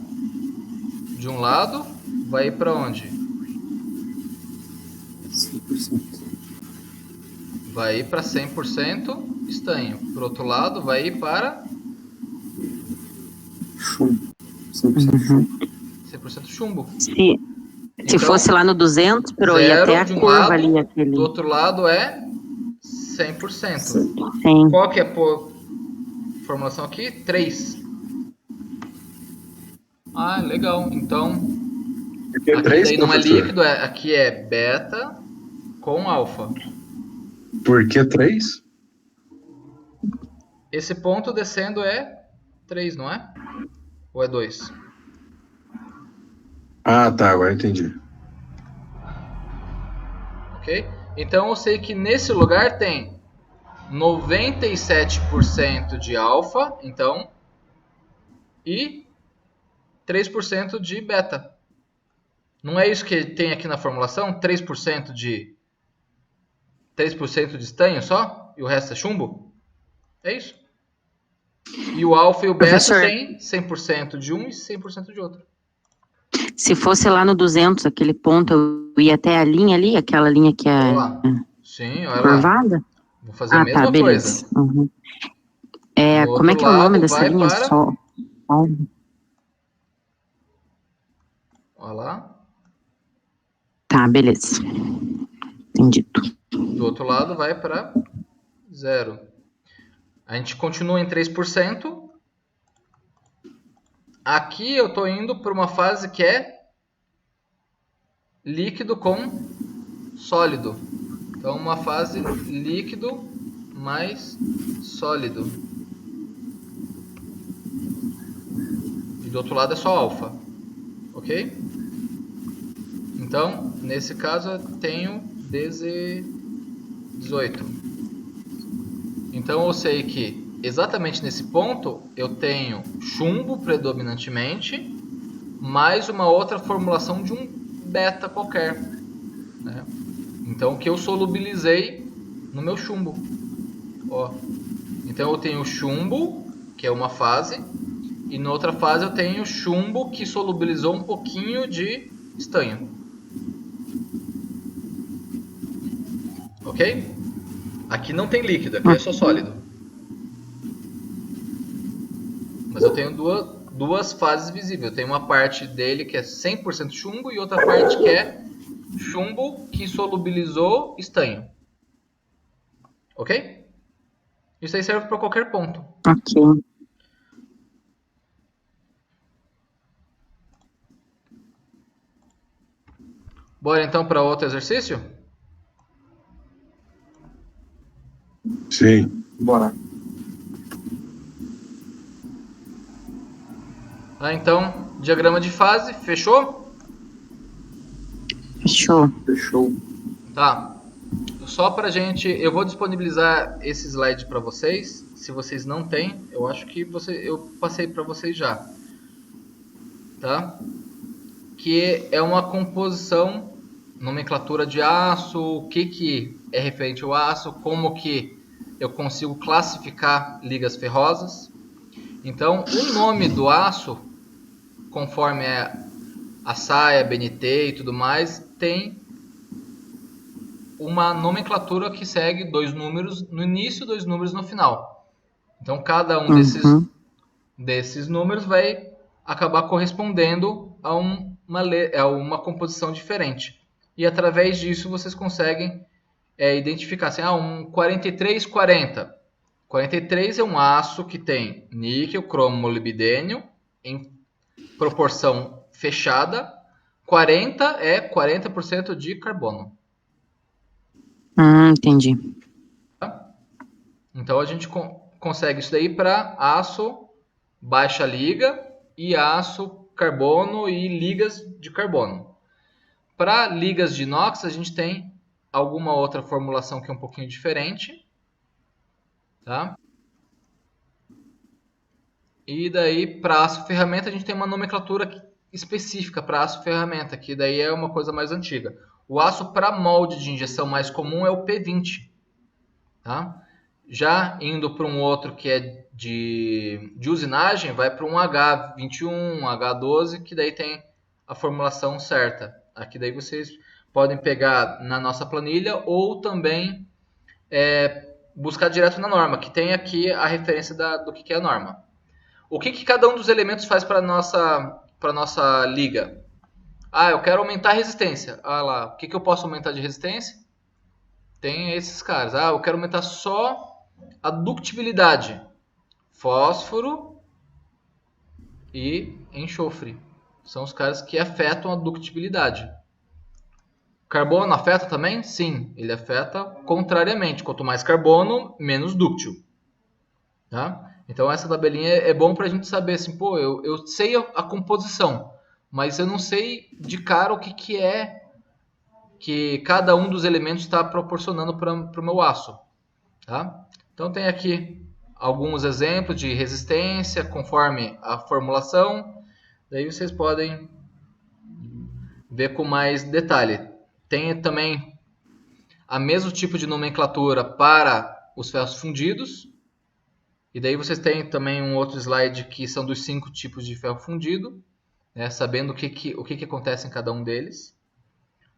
De um lado, vai ir para onde? 100%. Vai ir para 100% estanho. Pro outro lado, vai ir para Chumbo. 100% chumbo. 100% chumbo. Se Então, fosse lá no 200, Pro, ia zero até a de um curva lado, ali, aquele. do outro lado é 100%. Sim. Qual que é a formulação aqui? 3. Ah, legal. Então, Porque aqui 3, daí não é professor? líquido, aqui é beta com alfa. Por que 3? Esse ponto descendo é 3, não é? Ou é 2? Ah, tá, agora entendi. Ok? Então eu sei que nesse lugar tem 97% de alfa, então, e 3% de beta. Não é isso que tem aqui na formulação? 3% de estanho só? E o resto é chumbo? É isso. E o alfa e o beta Professor, tem 100% de um e 100% de outro. se fosse lá no 200, aquele ponto, eu ia até a linha ali, aquela linha que Olha é lá. Sim, olha lá. curvada? Vou fazer a Ah, tá, mesma beleza. coisa. Uhum. No Como é outro que é o nome lado dessa vai linha? para... Sol. Olha lá. Tá, beleza. Entendido. Do outro lado vai para 0. A gente continua em 3%. Aqui eu estou indo para uma fase que é líquido com sólido. Então, uma fase líquido mais sólido. E do outro lado é só alfa. Ok? Então, nesse caso eu tenho 18. Então eu sei que exatamente nesse ponto eu tenho chumbo predominantemente, mais uma outra formulação de um beta qualquer, né? Então que eu solubilizei no meu chumbo. Ó. Então eu tenho chumbo, que é uma fase, e na outra fase eu tenho chumbo que solubilizou um pouquinho de estanho. Ok? Aqui não tem líquido, aqui é só sólido. Mas eu tenho duas fases visíveis. Eu tenho uma parte dele que é 100% chumbo e outra parte que é chumbo que solubilizou estanho. Ok? Isso aí serve para qualquer ponto. Ok. Bora então para outro exercício? Sim. Bora. Então, diagrama de fase, fechou? Fechou. Fechou. Tá. Só pra gente, eu vou disponibilizar esse slide para vocês. Se vocês não têm, eu acho que eu passei para vocês já, tá? Que é uma composição, nomenclatura de aço, o que é referente ao aço, como que eu consigo classificar ligas ferrosas. Então, o nome do aço, conforme é a saia, BNT e tudo mais, tem uma nomenclatura que segue 2 números no início e 2 números no final. Então, cada um desses números vai acabar correspondendo a uma composição diferente. E através disso vocês conseguem identificar assim, um 4340. 43 é um aço que tem níquel, cromo, molibdênio em proporção fechada. 40 é 40% de carbono. Entendi. Então a gente consegue isso daí para aço baixa liga e aço, carbono e ligas de carbono. Para ligas de inox, a gente tem alguma outra formulação que é um pouquinho diferente. Tá? E daí, para aço ferramenta, a gente tem uma nomenclatura específica para aço ferramenta, que daí é uma coisa mais antiga. O aço para molde de injeção mais comum é o P20. Tá? Já indo para um outro que é de usinagem, vai para um H21, H12, que daí tem a formulação certa. Aqui daí vocês podem pegar na nossa planilha ou também buscar direto na norma, que tem aqui a referência do que é a norma. O que cada um dos elementos faz para a nossa liga? Eu quero aumentar a resistência. Lá, o que eu posso aumentar de resistência? Tem esses caras. Eu quero aumentar só a ductibilidade. Fósforo e enxofre. São os caras que afetam a ductibilidade. Carbono afeta também? Sim, ele afeta contrariamente. Quanto mais carbono, menos dúctil. Tá? Então essa tabelinha é bom para a gente saber assim, eu sei a composição, mas eu não sei de cara o que é que cada um dos elementos está proporcionando para o meu aço. Tá? Então tem aqui alguns exemplos de resistência conforme a formulação. Daí vocês podem ver com mais detalhe. Tem também a mesmo tipo de nomenclatura para os ferros fundidos. E daí vocês têm também um outro slide que são dos 5 tipos de ferro fundido, né, sabendo o que acontece em cada um deles.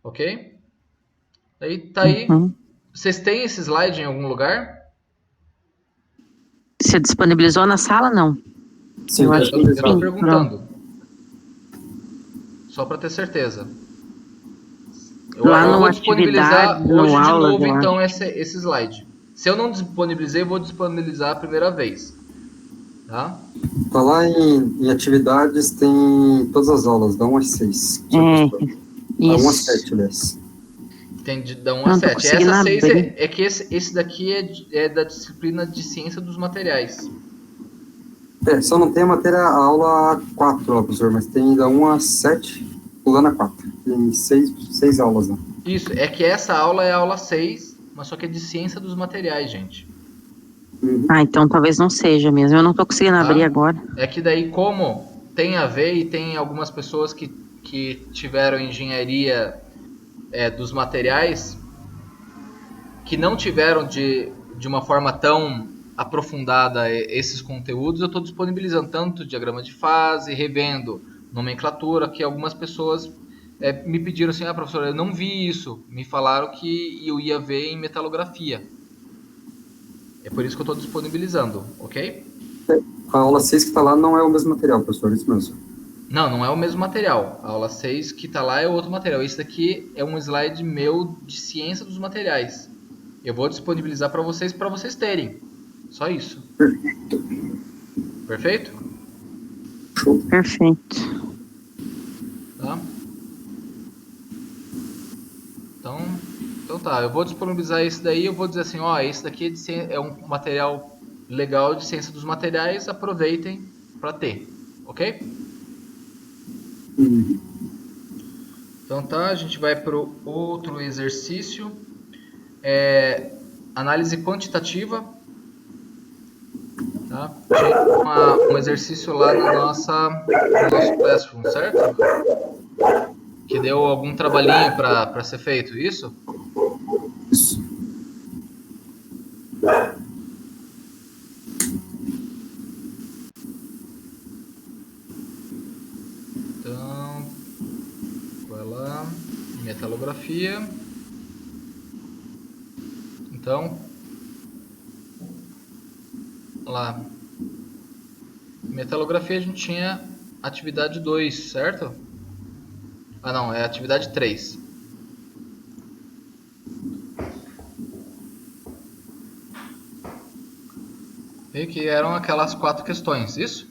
Ok? Aí tá aí. Vocês têm esse slide em algum lugar? Você disponibilizou na sala, não? Sim, eu acho que Eu sim. tô perguntando. Só para ter certeza. Lá eu no vou disponibilizar atividade, hoje no de aula, novo, eu então, esse slide. Se eu não disponibilizei, eu vou disponibilizar a primeira vez. Tá? Tá lá em atividades, tem todas as aulas, da 1 às 6. Da 1 às Isso. 7, aliás. Tem da 1 Não a tô 7. conseguindo Essa 6 abrir. é que esse daqui é da disciplina de ciência dos materiais. Só não tem a aula 4 lá, professor, mas tem da 1 às 7, pulando a 4. Tem 6 aulas lá. Isso, é que essa aula é a aula 6, mas só que é de ciência dos materiais, gente. Então talvez não seja mesmo. Eu não tô conseguindo abrir agora. É que daí, como tem a ver e tem algumas pessoas que tiveram engenharia dos materiais, que não tiveram de uma forma tão aprofundada esses conteúdos, eu estou disponibilizando tanto diagrama de fase, revendo nomenclatura, que algumas pessoas me pediram assim, professor, eu não vi isso, me falaram que eu ia ver em metalografia. É por isso que eu estou disponibilizando, ok? A aula 6 que está lá não é o mesmo material, professor, isso mesmo. Não é o mesmo material. A aula 6 que está lá é outro material. Esse daqui é um slide meu de ciência dos materiais. Eu vou disponibilizar para vocês terem. Só isso. Perfeito? Perfeito. Tá? Então tá, eu vou disponibilizar esse daí, eu vou dizer assim, esse daqui é um material legal de ciência dos materiais, aproveitem para ter, ok? Então tá, a gente vai para o outro exercício, análise quantitativa, tá? Tem um exercício lá no nosso Classroom, certo? Que deu algum trabalhinho para ser feito, isso? Isso. Então, vai lá, metalografia. Então, lá, metalografia a gente tinha atividade 2, certo? Não, é atividade 3. E que eram aquelas 4 questões, isso?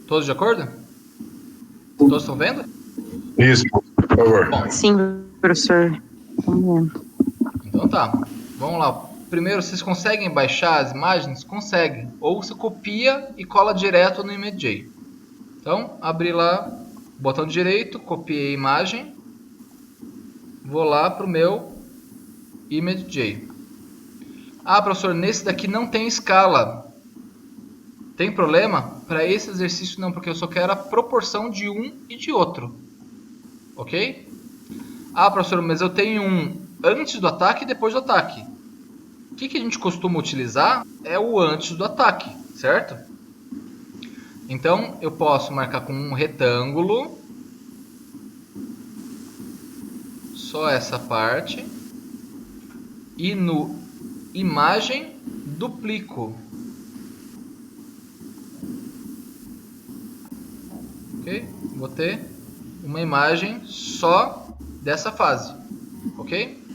Todos de acordo? Todos estão vendo? Isso, por favor. Bom, Sim, professor. Vamos ver. então tá. Vamos lá. primeiro, vocês conseguem baixar as imagens? Conseguem. Ou você copia e cola direto no ImageJ. Então, abri lá, botão direito, copiei a imagem. Vou lá para o meu ImageJ. Ah, professor, nesse daqui não tem escala. Tem problema? Para esse exercício não, porque eu só quero a proporção de um e de outro. Ok? Ah, professor, mas eu tenho um antes do ataque e depois do ataque. O que a gente costuma utilizar é o antes do ataque, certo? Então, eu posso marcar com um retângulo. Só essa parte. E no imagem, duplico. Ok? Vou ter uma imagem só dessa fase. Ok?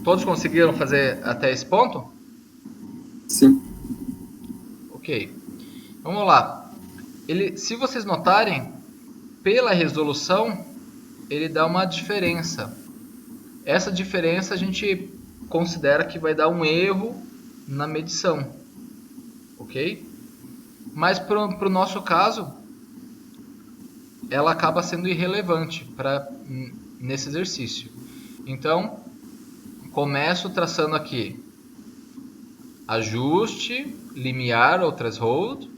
Todos conseguiram fazer até esse ponto? Sim. Ok. Vamos lá. Se vocês notarem, pela resolução, ele dá uma diferença. Essa diferença a gente considera que vai dar um erro na medição. Ok? Mas para o nosso caso, ela acaba sendo irrelevante nesse exercício. Então, começo traçando aqui ajuste, limiar ou threshold.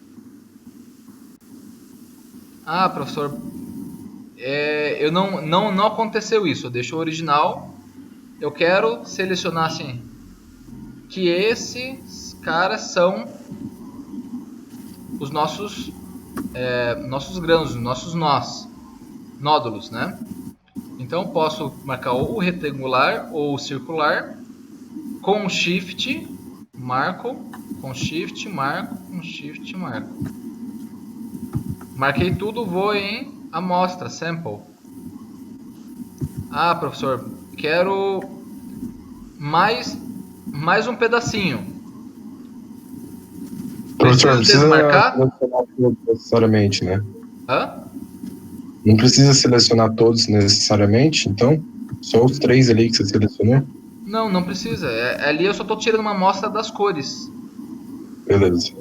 Ah, professor, não aconteceu isso. Eu deixo o original. Eu quero selecionar assim que esses caras são os nossos grãos, os nossos nódulos, né? Então posso marcar ou o retangular ou o circular. Com Shift, marco. Com Shift, marco. Com Shift, marco. Marquei tudo, vou em amostra, sample. Ah, professor, quero mais um pedacinho. Professor, não precisa desmarcar? selecionar todos necessariamente, né? Hã? Não precisa selecionar todos necessariamente, então? Só os 3 ali que você selecionou? Não precisa. Ali eu só estou tirando uma amostra das cores. Beleza.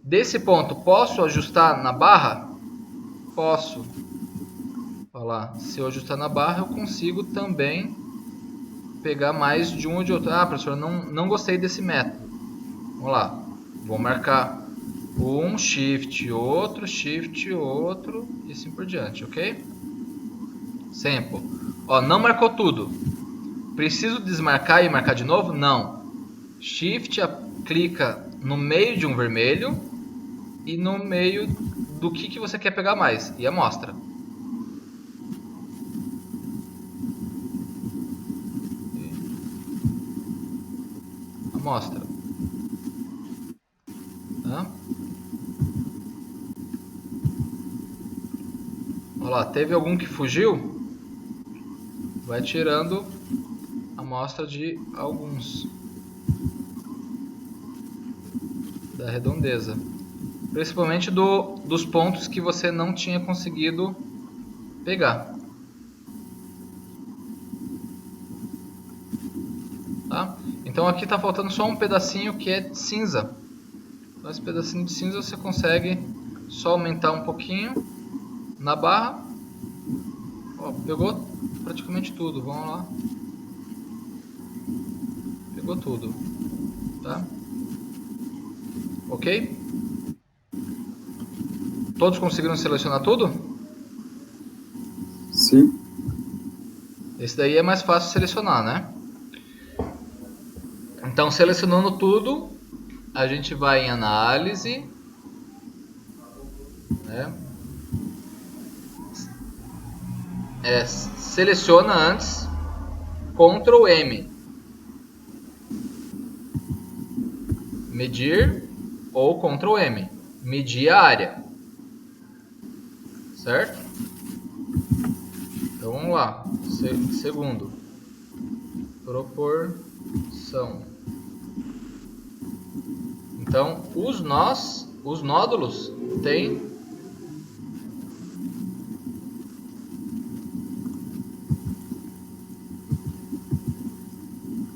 Desse ponto, posso ajustar na barra? Posso. Olha lá, se eu ajustar na barra, eu consigo também pegar mais de um ou de outro. Ah, professor, não gostei desse método. Vamos lá. Vou marcar um, shift, outro, e assim por diante, ok? Sample. Ó, não marcou tudo. Preciso desmarcar e marcar de novo? Não. Shift, clica no meio de um vermelho e no meio do que você quer pegar mais. E amostra. Amostra. Tá? Olha lá, teve algum que fugiu? Vai tirando a amostra de alguns da redondeza, principalmente dos pontos que você não tinha conseguido pegar. Tá? Então aqui está faltando só um pedacinho que é cinza. Então esse pedacinho de cinza você consegue só aumentar um pouquinho na barra. Ó, pegou praticamente tudo. Vamos lá. Pegou tudo. Tá? Ok? Todos conseguiram selecionar tudo? Sim. Esse daí é mais fácil selecionar, né? Então, selecionando tudo, a gente vai em análise, né? Seleciona antes, Ctrl M, medir, ou Ctrl M, medir a área, certo? Então vamos lá, segundo, proporção. Então os nódulos têm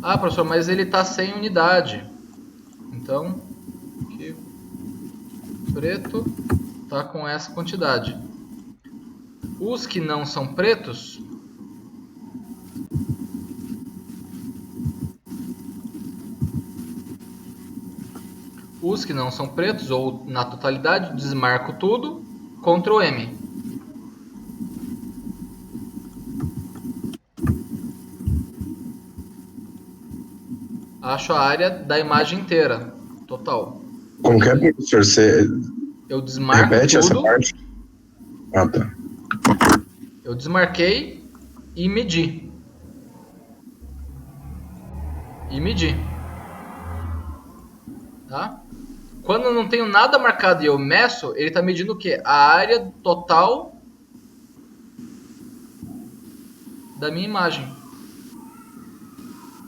Ah, professor, mas ele está sem unidade. Então, aqui, preto está com essa quantidade. Os que não são pretos, ou na totalidade, desmarco tudo, Ctrl M. Acho a área da imagem inteira, total. Como que é, professor? Você Eu desmarco repete essa tudo. parte? Ah, tá. Eu desmarquei e medi. Tá? Quando eu não tenho nada marcado e eu meço, ele está medindo o quê? A área total da minha imagem.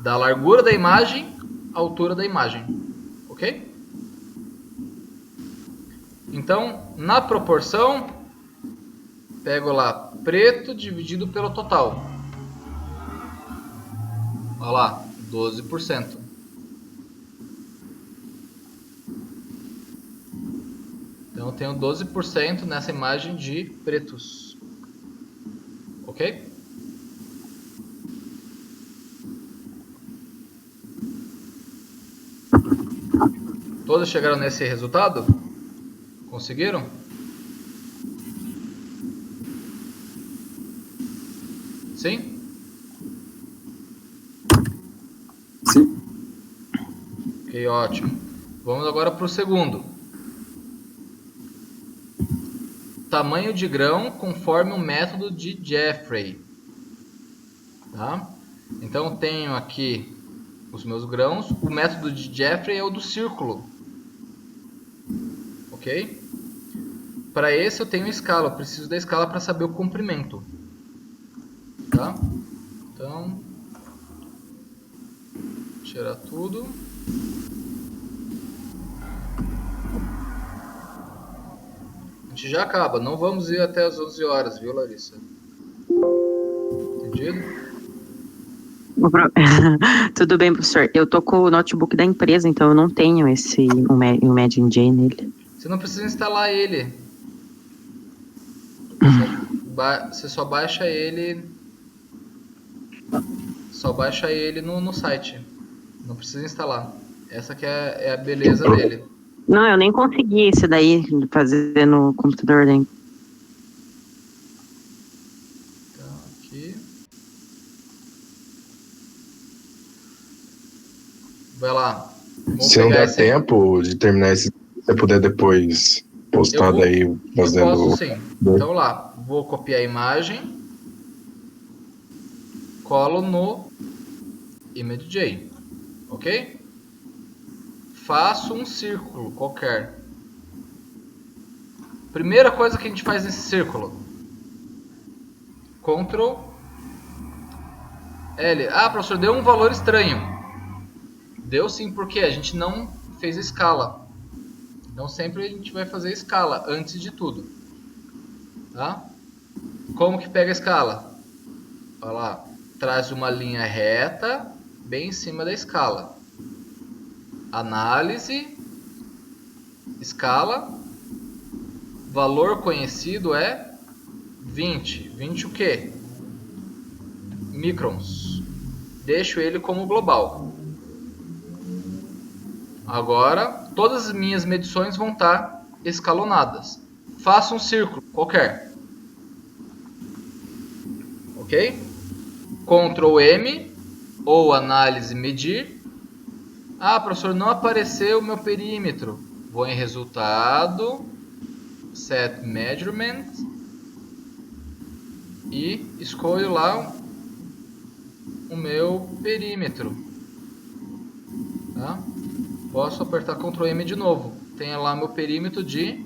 Da largura da imagem, altura da imagem. Ok? Então, na proporção, pego lá preto dividido pelo total. Olha lá, 12%. Então eu tenho 12% nessa imagem de pretos. Ok? Todos chegaram nesse resultado? Conseguiram? Sim? Sim. Ok, ótimo. Vamos agora para o segundo. Tamanho de grão conforme o método de Jeffrey. Tá? Então eu tenho aqui os meus grãos. O método de Jeffrey é o do círculo. Ok? Para esse eu tenho escala. Eu preciso da escala para saber o comprimento. Tá? Então, tirar tudo. A gente já acaba. Não vamos ir até as 11 horas, viu, Larissa? Entendido? Tudo bem, professor. Eu tô com o notebook da empresa, então eu não tenho o Imagine J nele. Você não precisa instalar ele. Você só baixa ele. No site. Não precisa instalar. Essa que é a beleza dele. Não, eu nem consegui esse daí fazer no computador da empresa. Então, aqui. Vai lá. Se não der tempo de terminar esse, se você puder depois postar daí fazendo. Eu posso sim. Então lá, vou copiar a imagem, colo no ImageJ, ok? Faço um círculo qualquer. Primeira coisa que a gente faz nesse círculo, Ctrl L. Ah, professor, deu um valor estranho. Deu sim, porque a gente não fez escala. Então sempre a gente vai fazer escala antes de tudo. Tá? Como que pega a escala? Olha lá, traz uma linha reta bem em cima da escala. Análise, escala, valor conhecido é 20. 20 o quê? Microns. Deixo ele como global. Agora, todas as minhas medições vão estar escalonadas. Faço um círculo qualquer. Ok? Ctrl M ou análise medir. Ah, professor, não apareceu o meu perímetro. Vou em resultado, set measurement e escolho lá o meu perímetro. Tá? Posso apertar Ctrl M de novo. Tenho lá meu perímetro de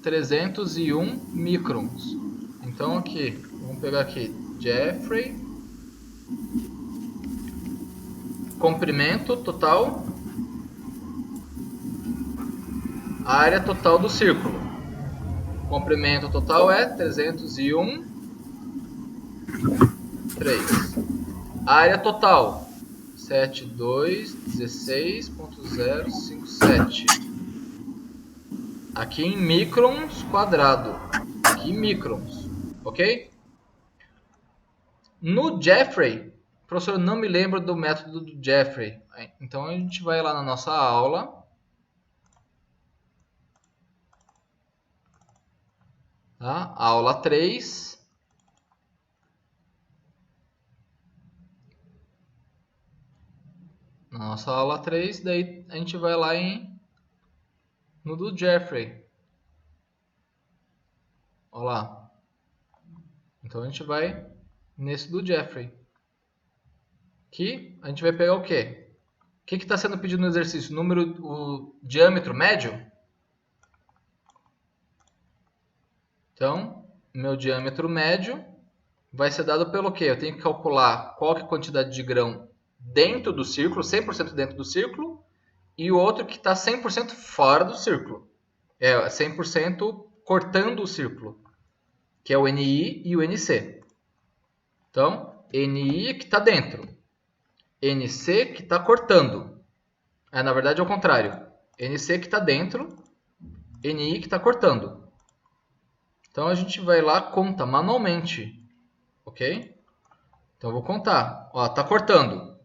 301 microns. Então aqui, vamos pegar aqui, Jeffrey. Comprimento total. Área total do círculo. Comprimento total é 301,3. Área total, 7216.057. Aqui em microns quadrado. Aqui em microns. Ok? No Jeffrey, professor, eu não me lembro do método do Jeffrey. Então a gente vai lá na nossa aula. Tá? Aula 3. Na nossa aula 3, daí a gente vai lá no do Jeffrey. Olha lá. Então a gente vai nesse do Jeffrey. Aqui a gente vai pegar o quê? O que está sendo pedido no exercício? O diâmetro médio? Então, meu diâmetro médio vai ser dado pelo quê? Eu tenho que calcular qual que é a quantidade de grão dentro do círculo, 100% dentro do círculo, e o outro que está 100% fora do círculo. É 100% cortando o círculo, que é o NI e o NC. Então, NI que está dentro, NC que está cortando. Na verdade é o contrário. NC que está dentro, NI que está cortando. Então a gente vai lá, conta manualmente. Ok? Então eu vou contar. Ó, tá cortando.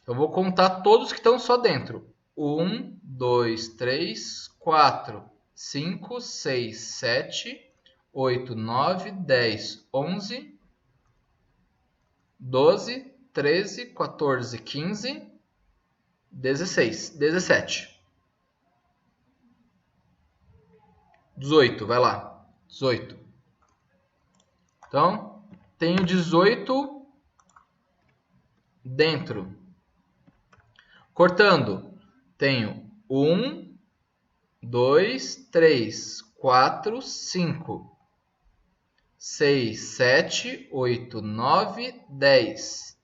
Eu vou contar todos que estão só dentro. 1, 2, 3, 4, 5, 6, 7, 8, 9, 10, 11, 12, 13, 14, 15, 16, 17. 18, vai lá. 18. Então, tenho 18 dentro. Cortando, tenho 1, 2, 3, 4, 5, 6, 7, 8, 9, 10,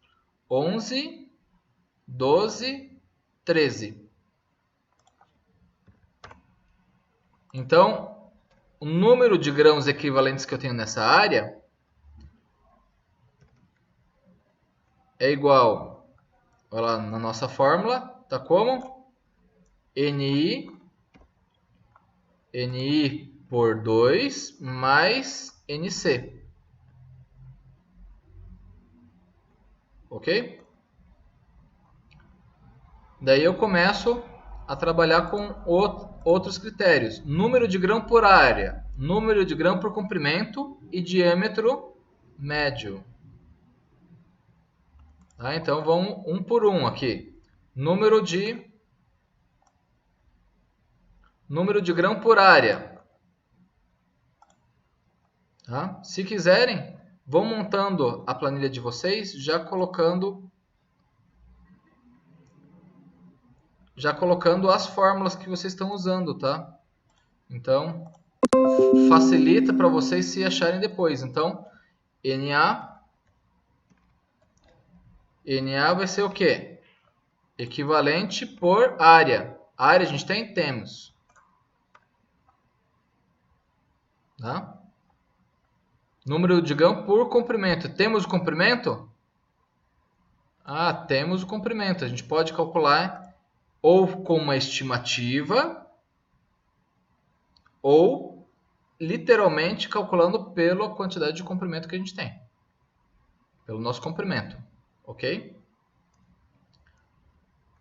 11, 12, 13. Então, o número de grãos equivalentes que eu tenho nessa área é igual, olha lá na nossa fórmula, tá como? NI por 2 mais NC. Ok? Daí eu começo a trabalhar com outros critérios. Número de grão por área, número de grão por comprimento e diâmetro médio. Tá? Então vamos um por um aqui. Número de grão por área. Tá? Se quiserem, vão montando a planilha de vocês, já colocando as fórmulas que vocês estão usando, tá? Então, facilita para vocês se acharem depois. Então, NA vai ser o quê? Equivalente por área. Área a gente tem? Temos. Tá? Número de grão por comprimento. Temos o comprimento? Temos o comprimento. A gente pode calcular ou com uma estimativa ou literalmente calculando pela quantidade de comprimento que a gente tem. Pelo nosso comprimento. Ok?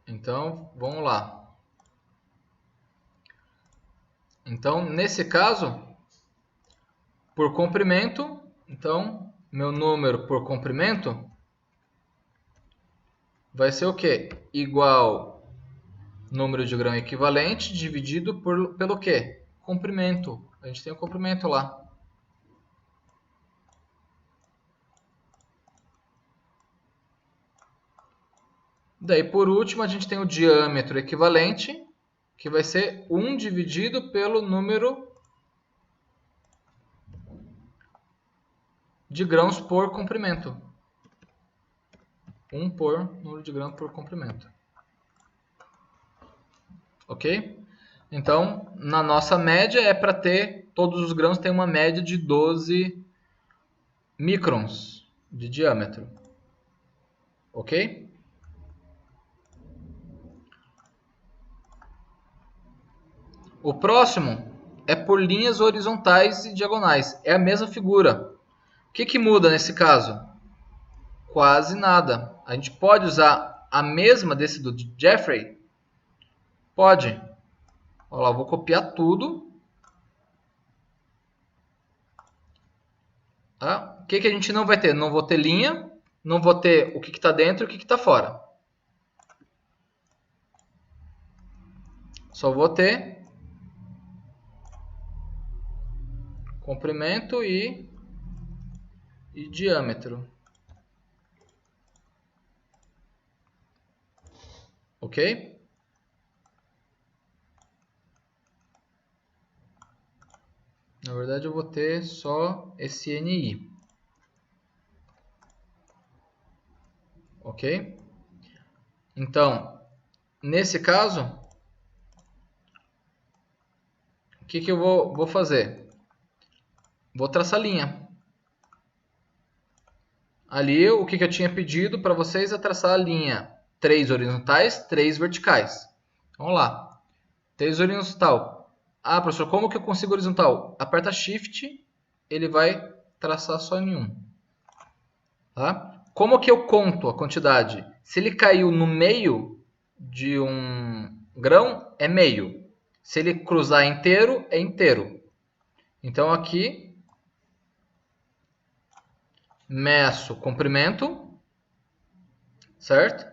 Então, vamos lá. Então, nesse caso, por comprimento, então, meu número por comprimento vai ser o quê? Igual número de grão equivalente dividido pelo quê? Comprimento. A gente tem o comprimento lá. Daí, por último, a gente tem o diâmetro equivalente, que vai ser 1 dividido pelo número de grãos por comprimento. 1 por número de grãos por comprimento. Ok? Então, na nossa média é para ter, todos os grãos têm uma média de 12 microns de diâmetro. Ok? O próximo é por linhas horizontais e diagonais. É a mesma figura. O que muda nesse caso? Quase nada. A gente pode usar a mesma desse do Jeffrey? Pode. Olha lá, eu vou copiar tudo. Tá? O que a gente não vai ter? Não vou ter linha, não vou ter o que está dentro e o que está fora. Só vou ter comprimento e diâmetro. Ok? Na verdade, eu vou ter só esse NI. Ok? Então, nesse caso, o que eu vou fazer? Vou traçar linha. Ali, o que eu tinha pedido para vocês é traçar a linha 3 horizontais, 3 verticais. Vamos lá. 3 horizontal. Ah, professor, como que eu consigo horizontal? Aperta Shift, ele vai traçar só em um. Tá? Como que eu conto a quantidade? Se ele caiu no meio de um grão, é meio. Se ele cruzar inteiro, é inteiro. Então aqui, meço comprimento, certo?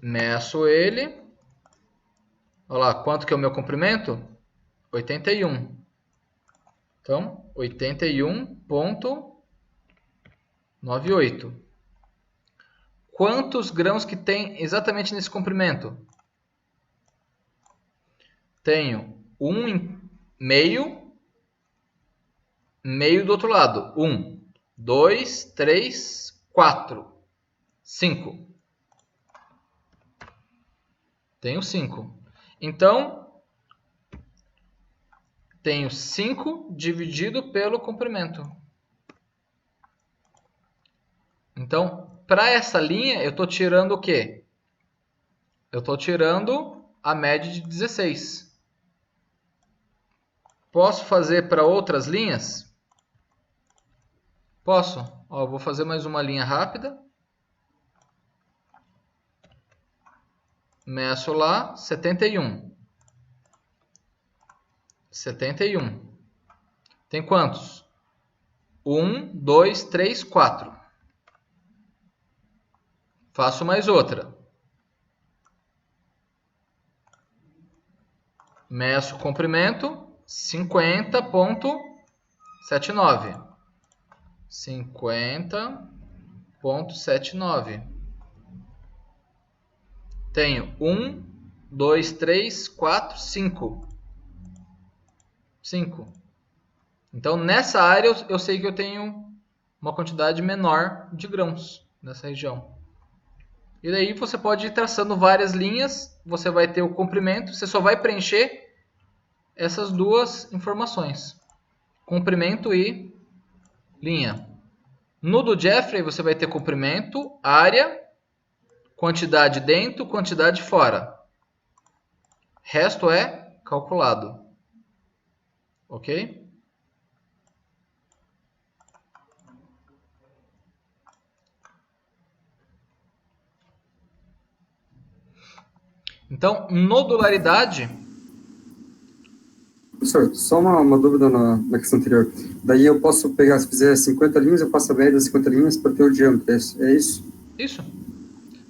Meço ele. Olha lá, quanto que é o meu comprimento? 81. Então, 81,98. Quantos grãos que tem exatamente nesse comprimento? Tenho 1,5, meio do outro lado. 1, 2, 3, 4, 5. Tenho 5. Então, tenho 5 dividido pelo comprimento. Então, para essa linha, eu estou tirando o quê? Eu estou tirando a média de 16. Posso fazer para outras linhas? Posso. Ó, vou fazer mais uma linha rápida. Meço lá, 71. 71. Tem quantos? 1, 2, 3, 4. Faço mais outra. Meço o comprimento, 50,79. 50,79. Tenho 1, 2, 3, 4, 5. 5. Então, nessa área, eu sei que eu tenho uma quantidade menor de grãos nessa região. E daí você pode ir traçando várias linhas, você vai ter o comprimento, você só vai preencher essas duas informações. Comprimento e linha. No do Jeffrey, você vai ter comprimento, área, quantidade dentro, quantidade fora. Resto é calculado. Ok? Então, nodularidade... Professor, só uma dúvida na questão anterior. Daí eu posso pegar, se fizer 50 linhas, eu faço a média das 50 linhas para ter o diâmetro, é isso? Isso.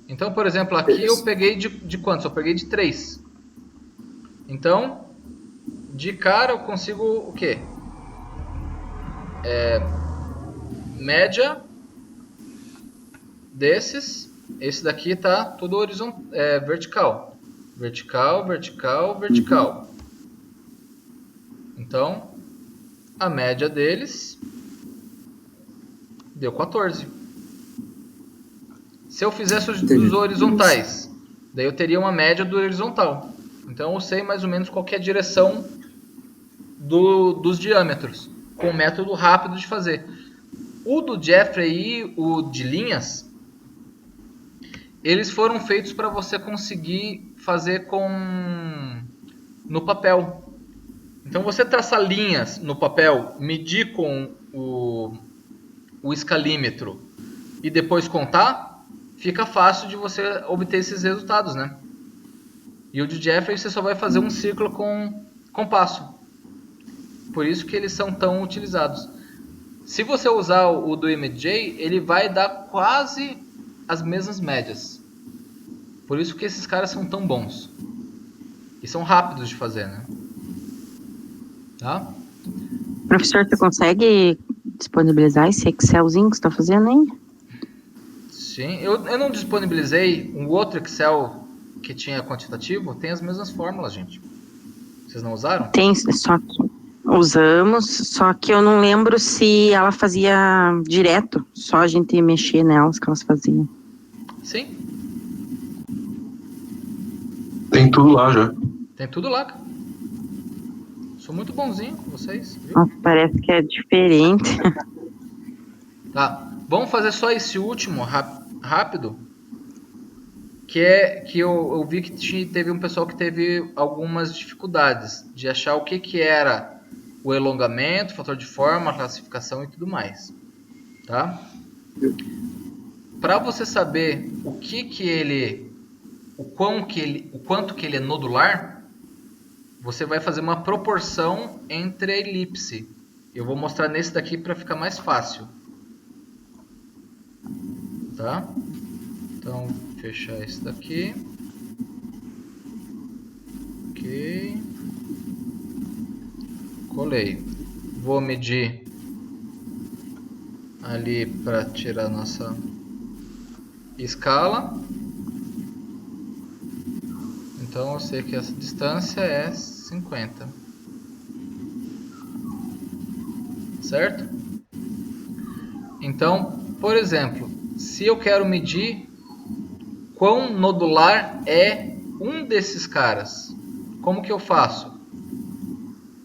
Então, por exemplo, aqui eu peguei de quantos? Eu peguei de 3. Então, de cara eu consigo o quê? Média desses. Esse daqui tá tudo vertical. Vertical, vertical, vertical. Então, a média deles deu 14. Se eu fizesse os horizontais, daí eu teria uma média do horizontal. Então eu sei mais ou menos qual que é a direção dos diâmetros, com um método rápido de fazer. O do Jeffrey e o de linhas, eles foram feitos para você conseguir fazer no papel. Então você traçar linhas no papel, medir com o escalímetro e depois contar, fica fácil de você obter esses resultados, né? E o de Jeffrey você só vai fazer um círculo com compasso. Por isso que eles são tão utilizados. Se você usar o do MJ, ele vai dar quase as mesmas médias. Por isso que esses caras são tão bons. E são rápidos de fazer, né? Tá? Professor, você consegue disponibilizar esse Excelzinho que você está fazendo aí? Sim, eu não disponibilizei um outro Excel que tinha quantitativo, tem as mesmas fórmulas, gente. Vocês não usaram? Tem, só que usamos, só que eu não lembro se ela fazia direto, só a gente ia mexer nelas que elas faziam. Sim, Tem tudo lá já. tem tudo lá, cara. Sou muito bonzinho com vocês, viu? Nossa, parece que é diferente. Tá, vamos fazer só esse último rápido, que eu vi que teve um pessoal que teve algumas dificuldades de achar o que era o elongamento, fator de forma, classificação e tudo mais, tá? Para você saber o quanto que ele é nodular, você vai fazer uma proporção entre a elipse. Eu vou mostrar nesse daqui para ficar mais fácil. Tá? Então, fechar esse daqui. Ok. Colei. Vou medir ali para tirar a nossa escala. Então eu sei que essa distância é 50. Certo? Então, por exemplo, se eu quero medir quão nodular é um desses caras, como que eu faço?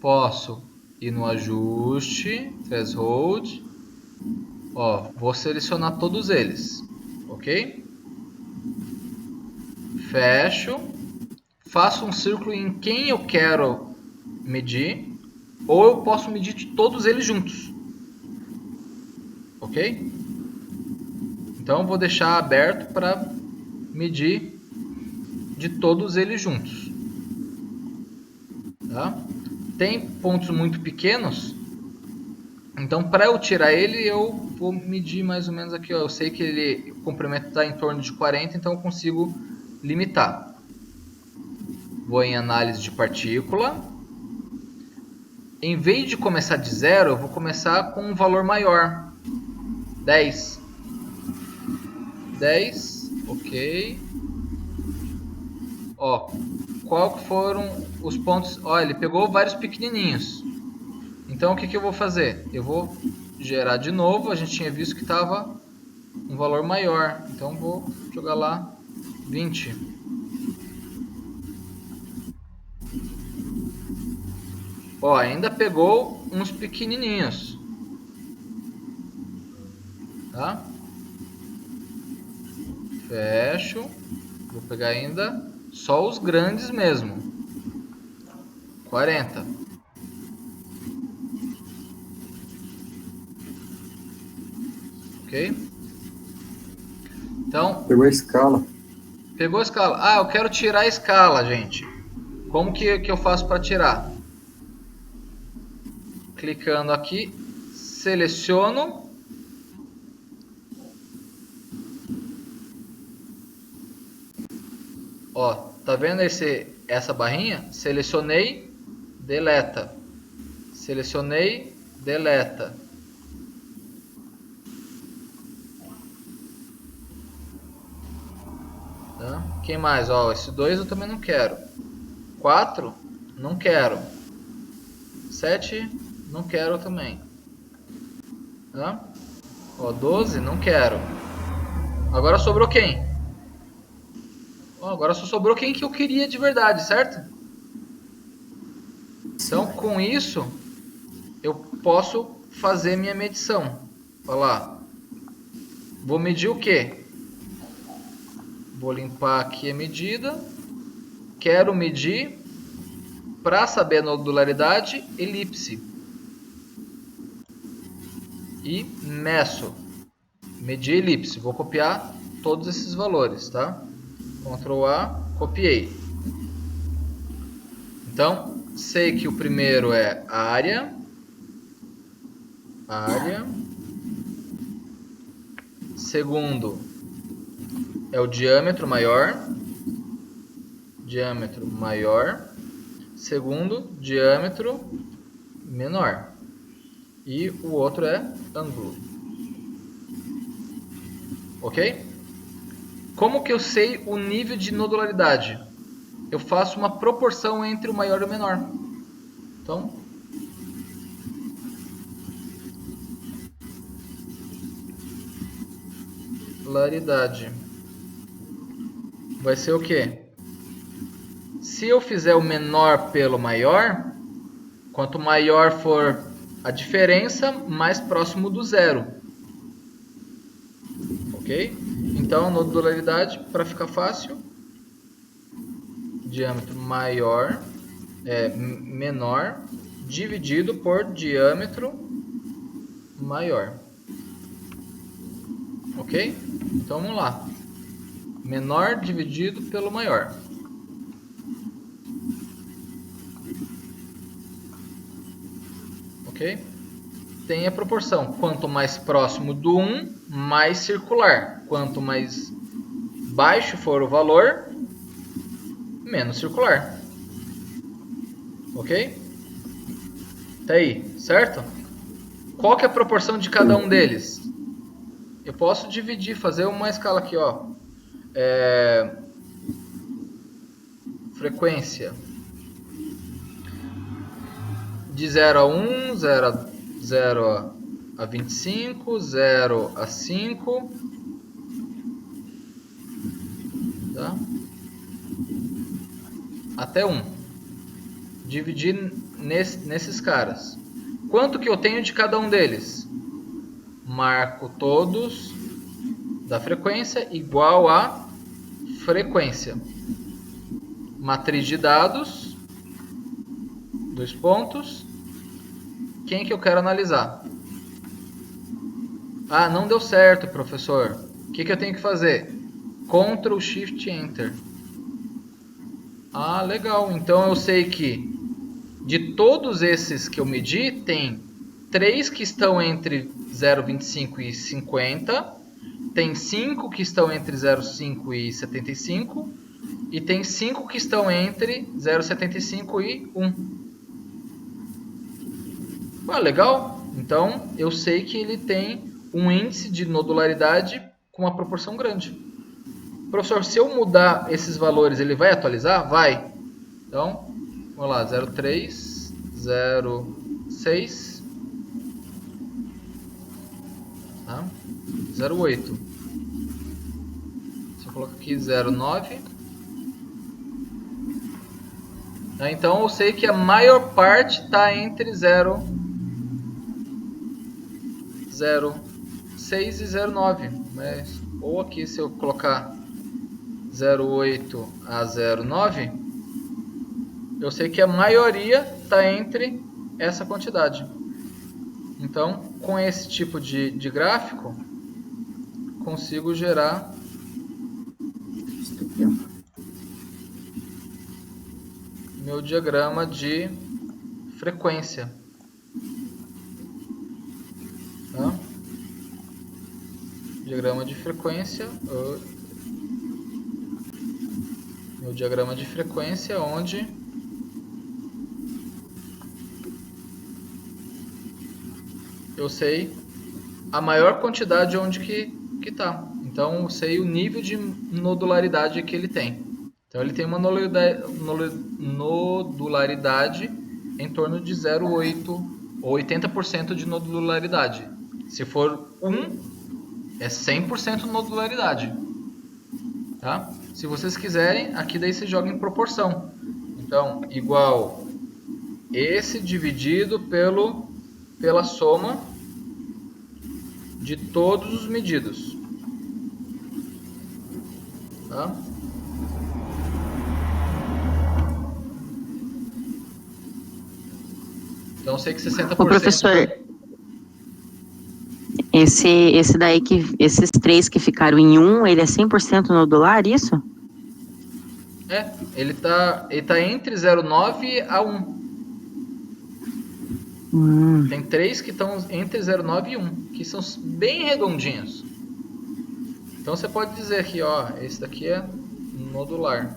Posso ir no ajuste, threshold, vou selecionar todos eles, ok? Fecho, faço um círculo em quem eu quero medir, ou eu posso medir de todos eles juntos, ok? Então vou deixar aberto para medir de todos eles juntos, tá? Tem pontos muito pequenos, então para eu tirar ele eu vou medir mais ou menos aqui, ó. Eu sei que o comprimento está em torno de 40, então eu consigo limitar. Vou em análise de partícula. Em vez de começar de 0, eu vou começar com um valor maior, 10. 10, ok. Qual foram os pontos? Ele pegou vários pequenininhos. Então o que eu vou fazer? Eu vou gerar de novo. A gente tinha visto que estava um valor maior. Então vou jogar lá 20. Ainda pegou uns pequenininhos. Tá? Fecho. Vou pegar ainda só os grandes mesmo. 40. Ok? Então, Pegou a escala. pegou a escala. Eu quero tirar a escala, gente. Como que eu faço para tirar? Clicando aqui, seleciono. Tá vendo essa barrinha? Selecionei, deleta. Selecionei, deleta. Tá? Quem mais? Esse 2 eu também não quero. 4, não quero. 7, não quero também. Tá? 12, não quero. Agora sobrou quem? Agora só sobrou quem que eu queria de verdade, certo? Então, com isso, eu posso fazer minha medição. Olha lá. Vou medir o quê? Vou limpar aqui a medida. quero medir, para saber a nodularidade, elipse. E meço. Medir elipse. Vou copiar todos esses valores, tá? Ctrl A, copiei. Então, sei que o primeiro é área. Segundo é o diâmetro maior. Segundo, diâmetro menor. E o outro é ângulo. Ok? Como que eu sei o nível de nodularidade? Eu faço uma proporção entre o maior e o menor. Então, nodularidade vai ser o quê? Se eu fizer o menor pelo maior, quanto maior for a diferença, mais próximo do zero. Ok? Então, nodularidade, para ficar fácil, diâmetro menor dividido por diâmetro maior. Ok? Então, vamos lá. Menor dividido pelo maior. Ok? Tem a proporção. Quanto mais próximo do 1, mais circular. Quanto mais baixo for o valor, menos circular. Ok? Tá aí, certo? Qual que é a proporção de cada um deles? Eu posso dividir, fazer uma escala aqui, ó. Frequência. De 0 a 1, 0 a 25, 0 a 5. Tá? Até 1. Dividir nesses caras. Quanto que eu tenho de cada um deles? Marco todos da frequência igual a frequência. Matriz de dados. 2 pontos. Quem que eu quero analisar? Ah, não deu certo, professor. O que eu tenho que fazer? Ctrl Shift Enter. Ah, legal. Então eu sei que de todos esses que eu medi, tem 3 que estão entre 0,25 e 50, tem 5 que estão entre 0,5 e 75 e tem 5 que estão entre 0,75 e 1. Ah, legal. Então eu sei que ele tem um índice de nodularidade com uma proporção grande. Professor, se eu mudar esses valores, ele vai atualizar? Vai. Então, vamos lá, 0,3, 0,6, tá? 0,8. Se eu colocar aqui 0,9. Tá? Então, eu sei que a maior parte está entre 0,6 e 0,9. Mas, ou aqui, se eu colocar 0,8 a 0,9, eu sei que a maioria está entre essa quantidade. Então, com esse tipo de gráfico, consigo gerar meu diagrama de frequência. Tá? Diagrama de frequência. Meu diagrama de frequência, onde eu sei a maior quantidade onde que está. Então, eu sei o nível de nodularidade que ele tem. Então, ele tem uma nodularidade em torno de 0,8 ou 80% de nodularidade. Se for 1, é 100% nodularidade. Tá? Se vocês quiserem, aqui daí você joga em proporção. Então, igual esse dividido pela soma de todos os medidos. Tá? Então eu sei que 60%... Ô, professor, esse daí, esses 3 que ficaram em 1, ele é 100% nodular, isso? Ele tá entre 0,9 a 1. Tem 3 que estão entre 0,9 e 1, que são bem redondinhos. Então você pode dizer aqui, ó, esse daqui é nodular.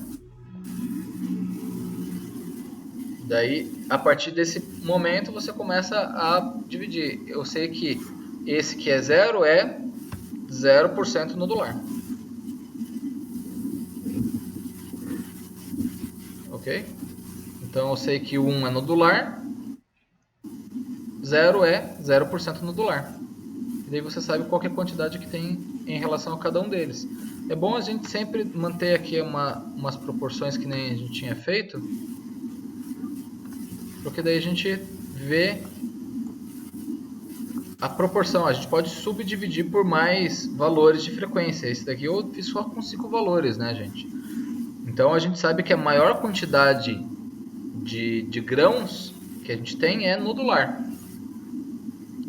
Daí, a partir desse momento, você começa a dividir. Eu sei que esse que é 0 é 0% nodular. Ok? Então eu sei que o 1 é nodular, 0 é 0% nodular. E daí você sabe qual que é a quantidade que tem em relação a cada um deles. É bom a gente sempre manter aqui umas proporções que nem a gente tinha feito, porque daí a gente vê a proporção. A gente pode subdividir por mais valores de frequência. Esse daqui eu fiz só com 5 valores, né, gente? Então a gente sabe que a maior quantidade de grãos que a gente tem é nodular.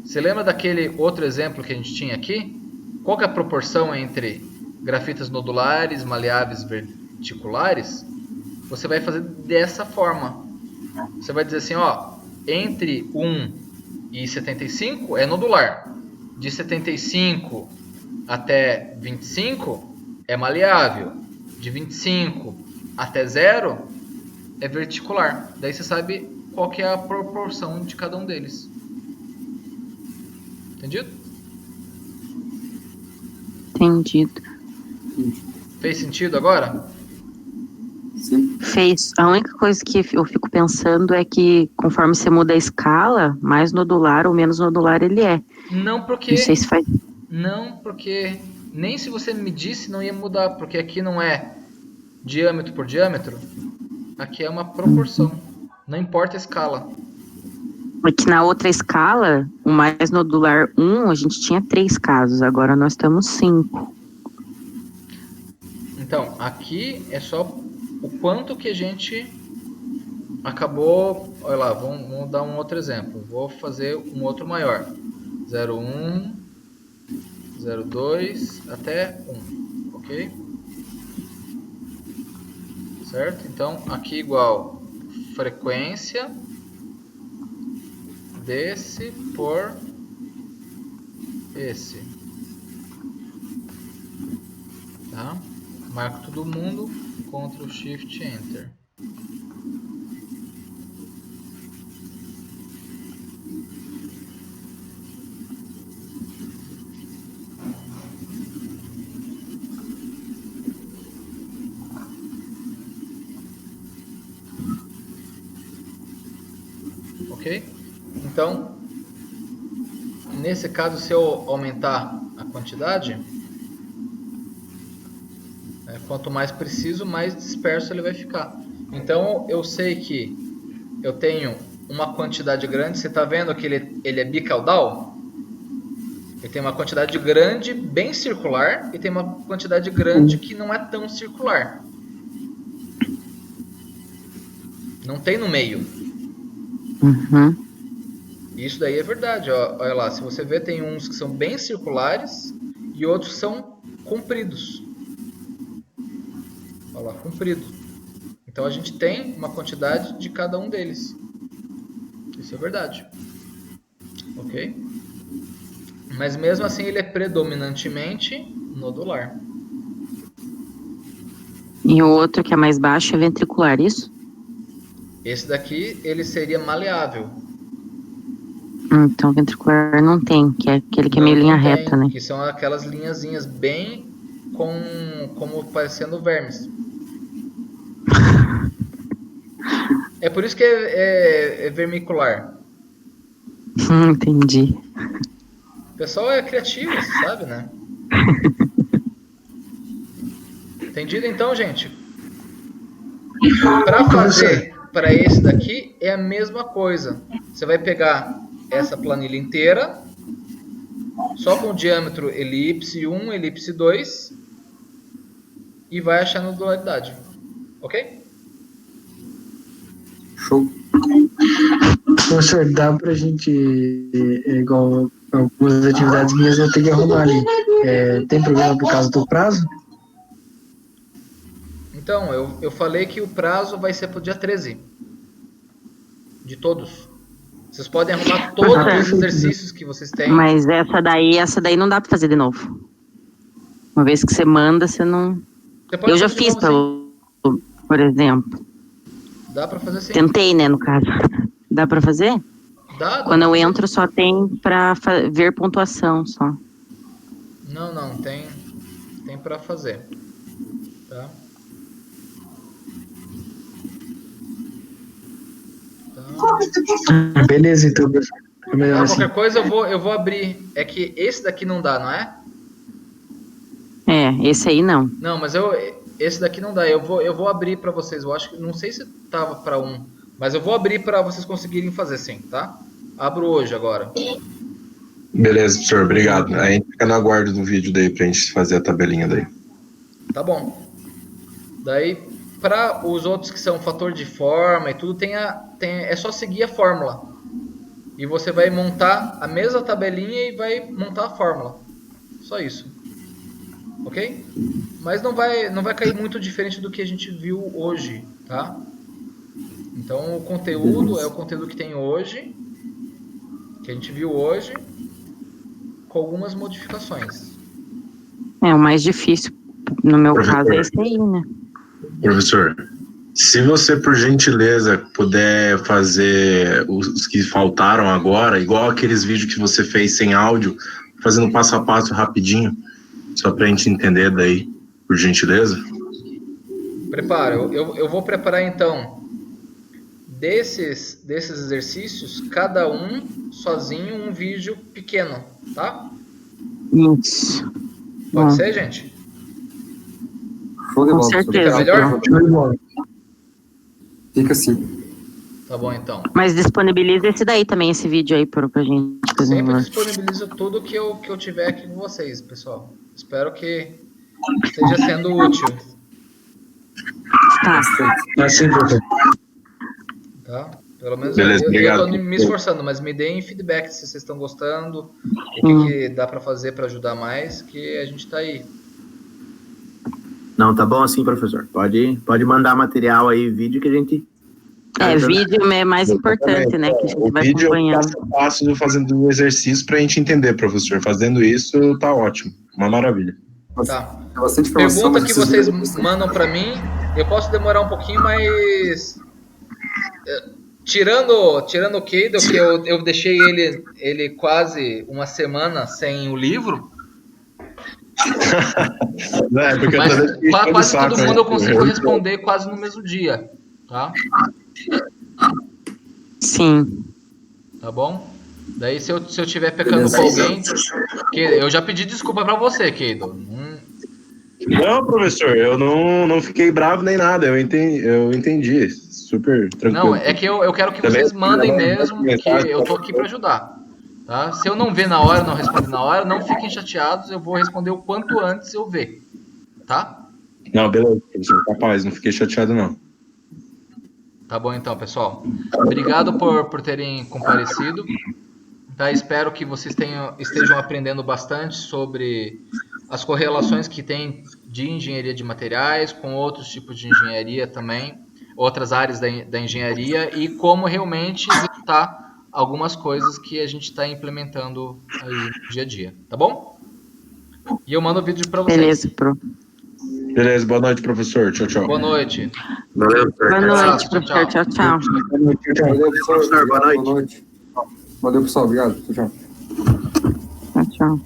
Você lembra daquele outro exemplo que a gente tinha aqui? Qual que é a proporção entre grafitas nodulares, maleáveis, verticulares? Você vai fazer dessa forma. Você vai dizer assim, ó, entre 1 e 75 é nodular. De 75 até 25 é maleável. De 25 até 0 é verticular. Daí você sabe qual que é a proporção de cada um deles. Entendido? Entendido. Fez sentido agora? Sim. Fez. A única coisa que eu fico pensando é que conforme você muda a escala, mais nodular ou menos nodular ele é. Não porque... Não sei se faz... Não, porque nem se você medisse não ia mudar, porque aqui não é diâmetro por diâmetro, aqui é uma proporção, não importa a escala. Porque na outra escala, o mais nodular 1, a gente tinha 3 casos, agora nós temos 5. Então, aqui é só o quanto que a gente acabou... Olha lá, vamos dar um outro exemplo. Vou fazer um outro maior. 0,1, 0,2 até 1, ok? Certo? Então, aqui igual frequência desse por esse. Tá? Marco todo mundo, Ctrl Shift Enter. Ok? Então, nesse caso, se eu aumentar a quantidade, quanto mais preciso, mais disperso ele vai ficar. Então, eu sei que eu tenho uma quantidade grande. Você está vendo que ele é bicaudal? Ele tem uma quantidade grande, bem circular, e tem uma quantidade grande que não é tão circular. Não tem no meio. Uhum. Isso daí é verdade. Ó, olha lá, se você vê, tem uns que são bem circulares e outros são compridos. Olha lá, comprido. Então a gente tem uma quantidade de cada um deles. Isso é verdade. Ok? Mas mesmo assim ele é predominantemente nodular. E o outro que é mais baixo é ventricular, isso? Esse daqui ele seria maleável. Então ventricular não tem, que é aquele que é meio linha reta, né? Que são aquelas linhazinhas bem como parecendo vermes. É por isso que é vermicular. Entendi. O pessoal é criativo, você sabe, né? Entendido então, gente? Para fazer para esse daqui é a mesma coisa. Você vai pegar essa planilha inteira, só com o diâmetro elipse 1, elipse 2, e vai achar a nodularidade. Ok? Show. Professor, dá pra gente, igual algumas atividades minhas, eu tenho que arrumar ali. Tem problema por causa do prazo? Então, eu falei que o prazo vai ser pro dia 13. De todos. Vocês podem arrumar todos os exercícios que vocês têm. Mas essa daí não dá pra fazer de novo. Uma vez que você manda, você não... Eu já fiz, por exemplo. Dá pra fazer sim. Tentei, né, no caso. Dá pra fazer? Dá. Quando eu entro, só tem pra ver pontuação, só. Não, tem pra fazer. Tá? Beleza, então, professor. Qualquer coisa eu vou abrir. É que esse daqui não dá, não é? Esse aí não. Não, mas esse daqui não dá. Eu vou abrir pra vocês. Eu acho que não sei se tava pra um, mas eu vou abrir pra vocês conseguirem fazer sim, tá? Abro hoje agora. Beleza, professor, obrigado. A gente fica no aguardo do vídeo daí pra gente fazer a tabelinha daí. Tá bom. Daí, para os outros que são fator de forma e tudo, é só seguir a fórmula. E você vai montar a mesma tabelinha e vai montar a fórmula. Só isso. Ok? Mas não vai cair muito diferente do que a gente viu hoje, tá? Então, o conteúdo é o conteúdo que tem hoje, que a gente viu hoje, com algumas modificações. O mais difícil, no meu caso, é esse aí, né? Professor, se você, por gentileza, puder fazer os que faltaram agora, igual aqueles vídeos que você fez sem áudio, fazendo passo a passo rapidinho, só pra gente entender daí, por gentileza. Prepara, eu vou preparar então desses exercícios, cada um sozinho, um vídeo pequeno, tá? Isso. Pode ser, gente? Show de Com bola. certeza. Fica melhor? Fica assim. Tá bom, então. Mas disponibiliza esse daí também, esse vídeo aí pra gente fazer. Sempre disponibilizo tudo que eu tiver aqui com vocês, pessoal. Espero que esteja sendo útil. Tá. Assim, professor. Tá? Pelo menos Beleza, eu tô me esforçando, mas me deem feedback se vocês estão gostando, o que dá pra fazer pra ajudar mais, que a gente tá aí. Não, tá bom assim, professor. Pode mandar material aí, vídeo que a gente... Vídeo é mais importante, né? Que a gente vai acompanhando. O vídeo é passo a passo fazendo o exercício pra gente entender, professor. Fazendo isso, tá ótimo. Uma maravilha. Tá. Bastante informação, Pergunta mas que precisa vocês mandam pra mim, eu posso demorar um pouquinho, mas... Tirando o Keido, que eu deixei ele quase uma semana sem o livro, mas quase todo mundo eu consigo responder quase no mesmo dia, tá? Sim. Tá bom? Daí se eu tiver pecando com alguém, que eu já pedi desculpa pra você, Keido. Não, professor, eu não fiquei bravo nem nada, eu entendi, super tranquilo. Não, é que eu quero que vocês mandem mesmo, que eu tô aqui pra ajudar. Tá? Se eu não ver na hora, não responder na hora, não fiquem chateados, eu vou responder o quanto antes eu ver. Tá? Não, beleza, professor, capaz, não fiquei chateado não. Tá bom então, pessoal. Obrigado por terem comparecido. Tá? Espero que vocês estejam aprendendo bastante sobre as correlações que tem de engenharia de materiais com outros tipos de engenharia também, outras áreas da engenharia e como realmente executar algumas coisas que a gente está implementando aí no dia a dia, tá bom? E eu mando o vídeo para vocês. Beleza, pro. Beleza, boa noite, professor. Tchau, tchau. Boa noite. Valeu, Boa noite, professor. Tchau, tchau. Valeu, professor. Boa noite. Valeu, pessoal. Obrigado. Tchau, tchau. Tchau, tchau.